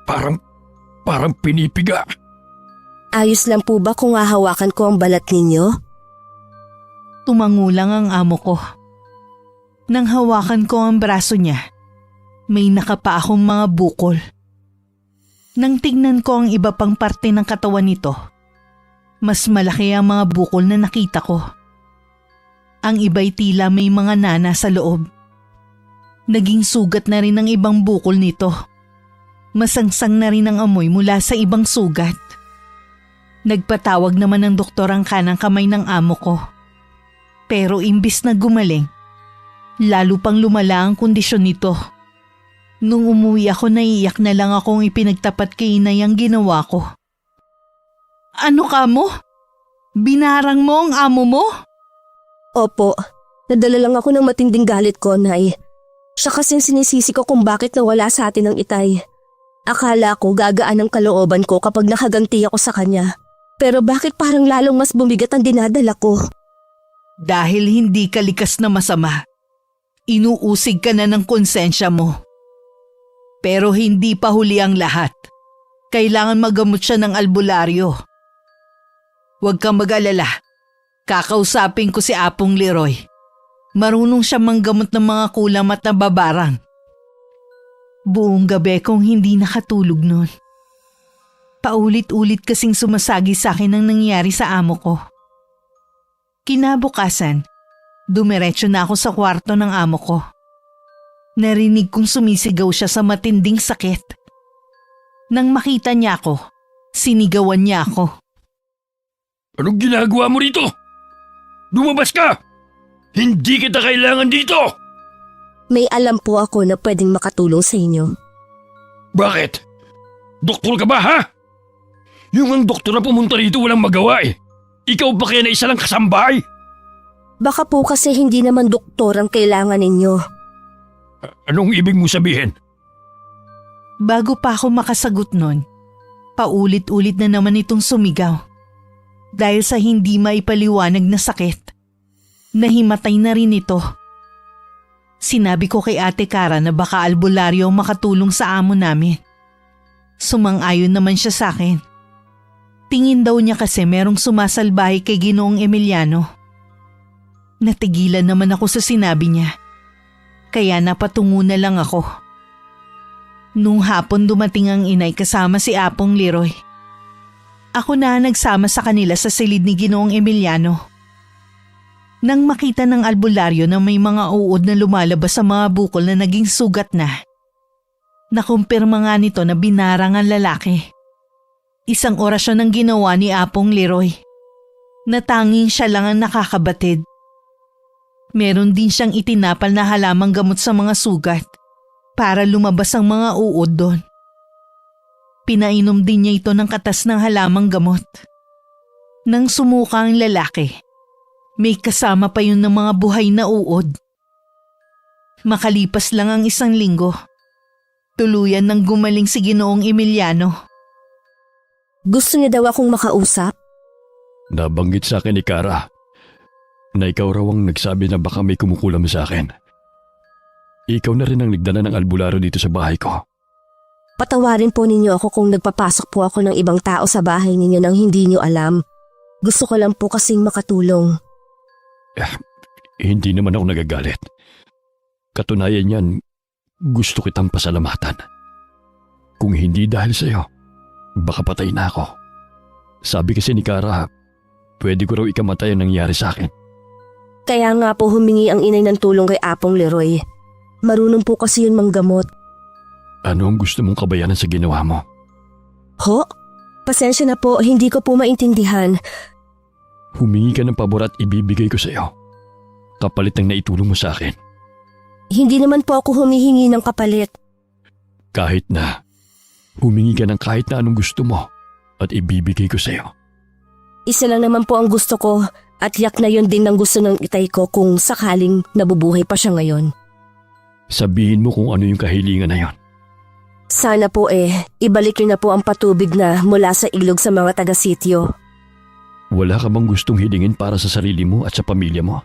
Parang pinipiga. Ayos lang po ba kung hahawakan ko ang balat ninyo? Tumango lang ang amo ko. Nang hawakan ko ang braso niya, may nakapa akong mga bukol. Nang tignan ko ang iba pang parte ng katawan nito, mas malaki ang mga bukol na nakita ko. Ang iba'y tila may mga nana sa loob. Naging sugat na rin ang ibang bukol nito. Masangsang na rin ang amoy mula sa ibang sugat. Nagpatawag naman ng doktor ang kanang kamay ng amo ko. Pero imbis na gumaling, lalo pang lumala ang kondisyon nito. Nung umuwi ako naiiyak na lang akong ipinagtapat kay inay ang ginawa ko. Ano ka mo? Binarang mo ang amo mo? Opo, nadala lang ako ng matinding galit ko, Nay. Siya kasing sinisisi ko kung bakit nawala sa atin ang itay. Akala ko gagaan ang kalooban ko kapag nakaganti ako sa kanya. Pero bakit parang lalong mas bumigat ang dinadala ko? Dahil hindi ka likas na masama. Inuusig ka na ng konsensya mo. Pero hindi pa huli ang lahat. Kailangan magamot siya ng albularyo. Huwag kang mag-alala. Kakausapin ko si Apong Leroy. Marunong siya manggamot ng mga kulam at nababarang. Buong gabi kong hindi nakatulog noon. Paulit-ulit kasing sumasagi sa akin ang nangyari sa amo ko. Kinabukasan, dumiretso na ako sa kwarto ng amo ko. Narinig kong sumisigaw siya sa matinding sakit. Nang makita niya ako, sinigawan niya ako. Anong ginagawa mo rito? Lumabas ka! Hindi kita kailangan dito! May alam po ako na pwedeng makatulong sa inyo. Bakit? Doktor ka ba, ha? Yung ang doktor na pumunta rito walang magawa eh. Ikaw ba kaya na isa lang kasambahay? Baka po kasi hindi naman doktor ang kailangan ninyo. Anong ibig mo sabihin? Bago pa ako makasagot nun, paulit-ulit na naman itong sumigaw. Dahil sa hindi maipaliwanag na sakit, nahimatay na rin ito. Sinabi ko kay Ate Cara na baka albularyo ang makatulong sa amo namin. Sumang-ayon naman siya sa akin. Tingin daw niya kasi merong sumasalbahe kay Ginoong Emiliano. Natigilan naman ako sa sinabi niya. Kaya napatungo na lang ako. Nung hapon dumating ang inay kasama si Apong Leroy. Ako na nagsama sa kanila sa silid ni Ginoong Emiliano. Nang makita ng albularyo na may mga uod na lumalabas sa mga bukol na naging sugat na, nakumpirma nga nito na binarang ang lalaki. Isang orasyon ang ginawa ni Apong Leroy, na tanging siya lang ang nakakabatid. Meron din siyang itinapal na halamang gamot sa mga sugat para lumabas ang mga uod doon. Pinainom din niya ito ng katas ng halamang gamot. Nang sumuka ang lalaki, may kasama pa yun ng mga buhay na uod. Makalipas lang ang 1 linggo, tuluyan nang gumaling si Ginoong Emiliano. Gusto niya daw akong makausap? Nabanggit sa akin ni Cara na ikaw raw ang nagsabi na baka may kumukulam sa akin. Ikaw na rin ang nagdala ng albularyo dito sa bahay ko. Patawarin po ninyo ako kung nagpapasok po ako ng ibang tao sa bahay ninyo nang hindi niyo alam. Gusto ko lang po kasing makatulong. Hindi naman ako nagagalit. Katunayan yan, gusto kitang pasalamatan. Kung hindi dahil sa'yo, baka patay na ako. Sabi kasi ni Cara, Pwede ko raw ikamatay ang nangyari sa akin. Kaya nga po humingi ang inay ng tulong kay Apong Leroy. Marunong po kasi yun manggamot. Ano ang gusto mong kabayanan sa ginawa mo? Ho? Pasensya na po, hindi ko po maintindihan. Humingi ka ng pabor at ibibigay ko sa iyo. Kapalit ng naitulong mo sa akin. Hindi naman po ako humihingi ng kapalit. Kahit na, humingi ka ng kahit na anong gusto mo at ibibigay ko sa iyo. Isa lang naman po ang gusto ko at yak na yun din ang gusto ng itay ko kung sakaling nabubuhay pa siya ngayon. Sabihin mo kung ano yung kahilingan na yon. Sana po ibalik niyo na po ang patubig na mula sa ilog sa mga taga-sityo. Wala ka bang gustong hilingin para sa sarili mo at sa pamilya mo?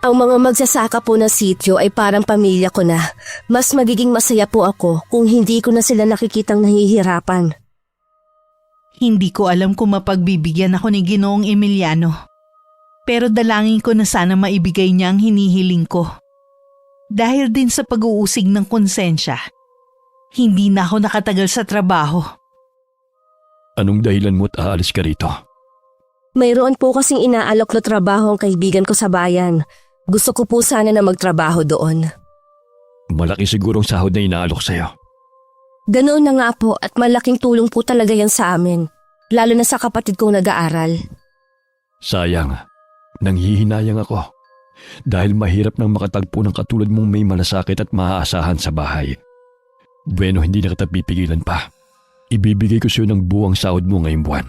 Ang mga magsasaka po na sityo ay parang pamilya ko na. Mas magiging masaya po ako kung hindi ko na sila nakikitang nahihirapan. Hindi ko alam kung mapagbibigyan ako ni Ginoong Emiliano. Pero dalangin ko na sana maibigay niya ang hinihiling ko. Dahil din sa pag-uusig ng konsensya, hindi na ako nakatagal sa trabaho. Anong dahilan mo at aalis ka rito? Mayroon po kasing inaalok na trabaho ang kaibigan ko sa bayan. Gusto ko po sana na magtrabaho doon. Malaki sigurong sahod na inaalok sa'yo. Ganoon na nga po at malaking tulong po talaga yan sa amin. Lalo na sa kapatid kong nag-aaral. Sayang, nanghihinayang ako. Dahil mahirap nang makatagpo ng katulad mong may malasakit at maaasahan sa bahay. Bueno, hindi na kita pipigilan pa. Ibibigay ko sa'yo ng buwang sahod mo ngayong buwan.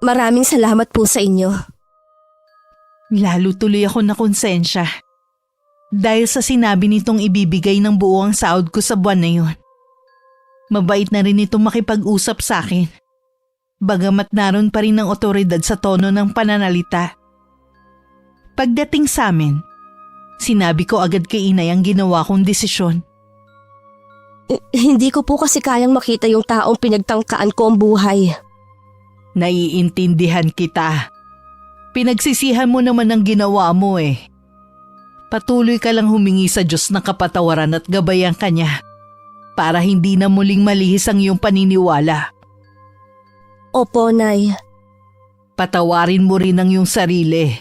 Maraming salamat po sa inyo. Lalo tuloy ako na konsensya. Dahil sa sinabi nitong ibibigay ng buo ang sahod ko sa buwan na yun. Mabait na rin itong makipag-usap sa akin. Bagamat naroon pa rin ang otoridad sa tono ng pananalita. Pagdating sa amin, sinabi ko agad kay inay ang ginawa kong desisyon. Hindi ko po kasi kayang makita yung taong pinagtangkaan ko ang buhay. Naiintindihan kita. Pinagsisihan mo naman ang ginawa mo Patuloy ka lang humingi sa Diyos ng kapatawaran at gabayan ka niya para hindi na muling malihis ang iyong paniniwala. Opo, Nay. Patawarin mo rin ang iyong sarili.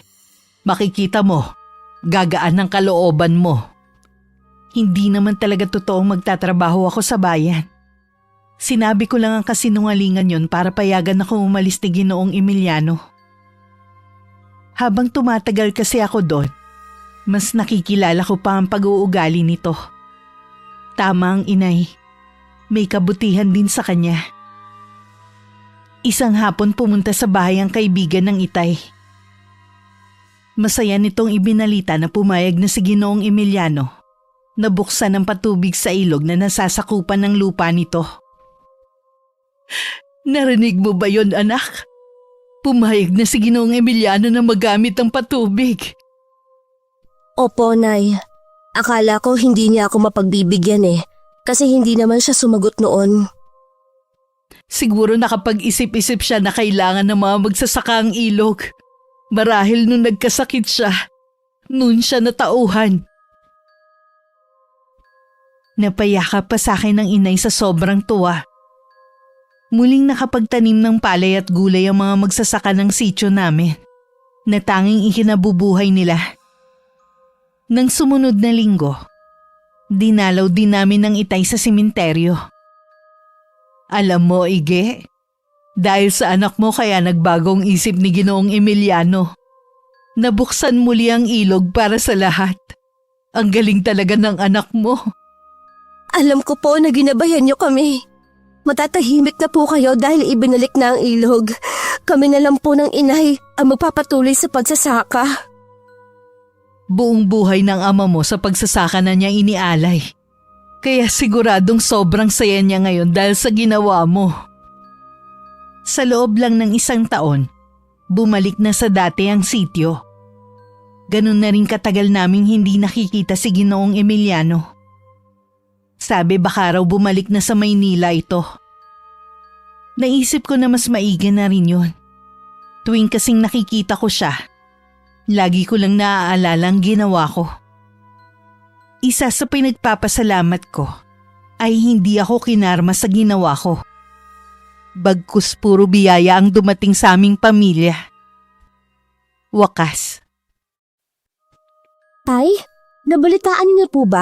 Makikita mo, gagaan ang kalooban mo. Hindi naman talaga totoong magtatrabaho ako sa bayan. Sinabi ko lang ang kasinungalingan yon para payagan ako umalis ni Ginoong Emiliano. Habang tumatagal kasi ako doon, mas nakikilala ko pa ang pag-uugali nito. Tama ang inay, may kabutihan din sa kanya. Isang hapon pumunta sa bahay ang kaibigan ng itay. Masaya nitong ibinalita na pumayag na si Ginoong Emiliano. Nabuksan ang patubig sa ilog na nasasakupan ng lupa nito. Narinig mo ba yon, anak? Pumayag na si Ginoong Emiliano na magamit ang patubig. Opo, Nay. Akala ko hindi niya ako mapagbibigyan kasi hindi naman siya sumagot noon. Siguro nakapag-isip-isip siya na kailangan ng mga magsasaka ang ilog. Marahil nung nagkasakit siya, noon siya natauhan. Napayakap pa sa akin ng inay sa sobrang tuwa. Muling nakapagtanim ng palay at gulay ang mga magsasaka ng sityo namin, na tanging ikinabubuhay nila. Nang sumunod na linggo, dinalaw din namin ng itay sa sementeryo. Alam mo, Ige, dahil sa anak mo kaya nagbagong isip ni Ginoong Emiliano. Nabuksan muli ang ilog para sa lahat. Ang galing talaga ng anak mo. Alam ko po na ginabayan niyo kami. Matatahimik na po kayo dahil ibinalik na ang ilog. Kami na lang po ng inay ang magpapatuloy sa pagsasaka. Buong buhay ng ama mo sa pagsasaka na niya inialay. Kaya siguradong sobrang saya niya ngayon dahil sa ginawa mo. Sa loob lang ng 1 taon, bumalik na sa dati ang sityo. Ganun na rin katagal naming hindi nakikita si Ginoong Emiliano. Sabi baka raw bumalik na sa Maynila ito. Naisip ko na mas maigi na rin yun. Tuwing kasing nakikita ko siya, lagi ko lang naaalala ang ginawa ko. Isa sa pinagpapasalamat ko ay hindi ako kinarma sa ginawa ko. Bagkus puro biyaya ang dumating sa aming pamilya Wakas. Tay, nabalitaan niyo po ba?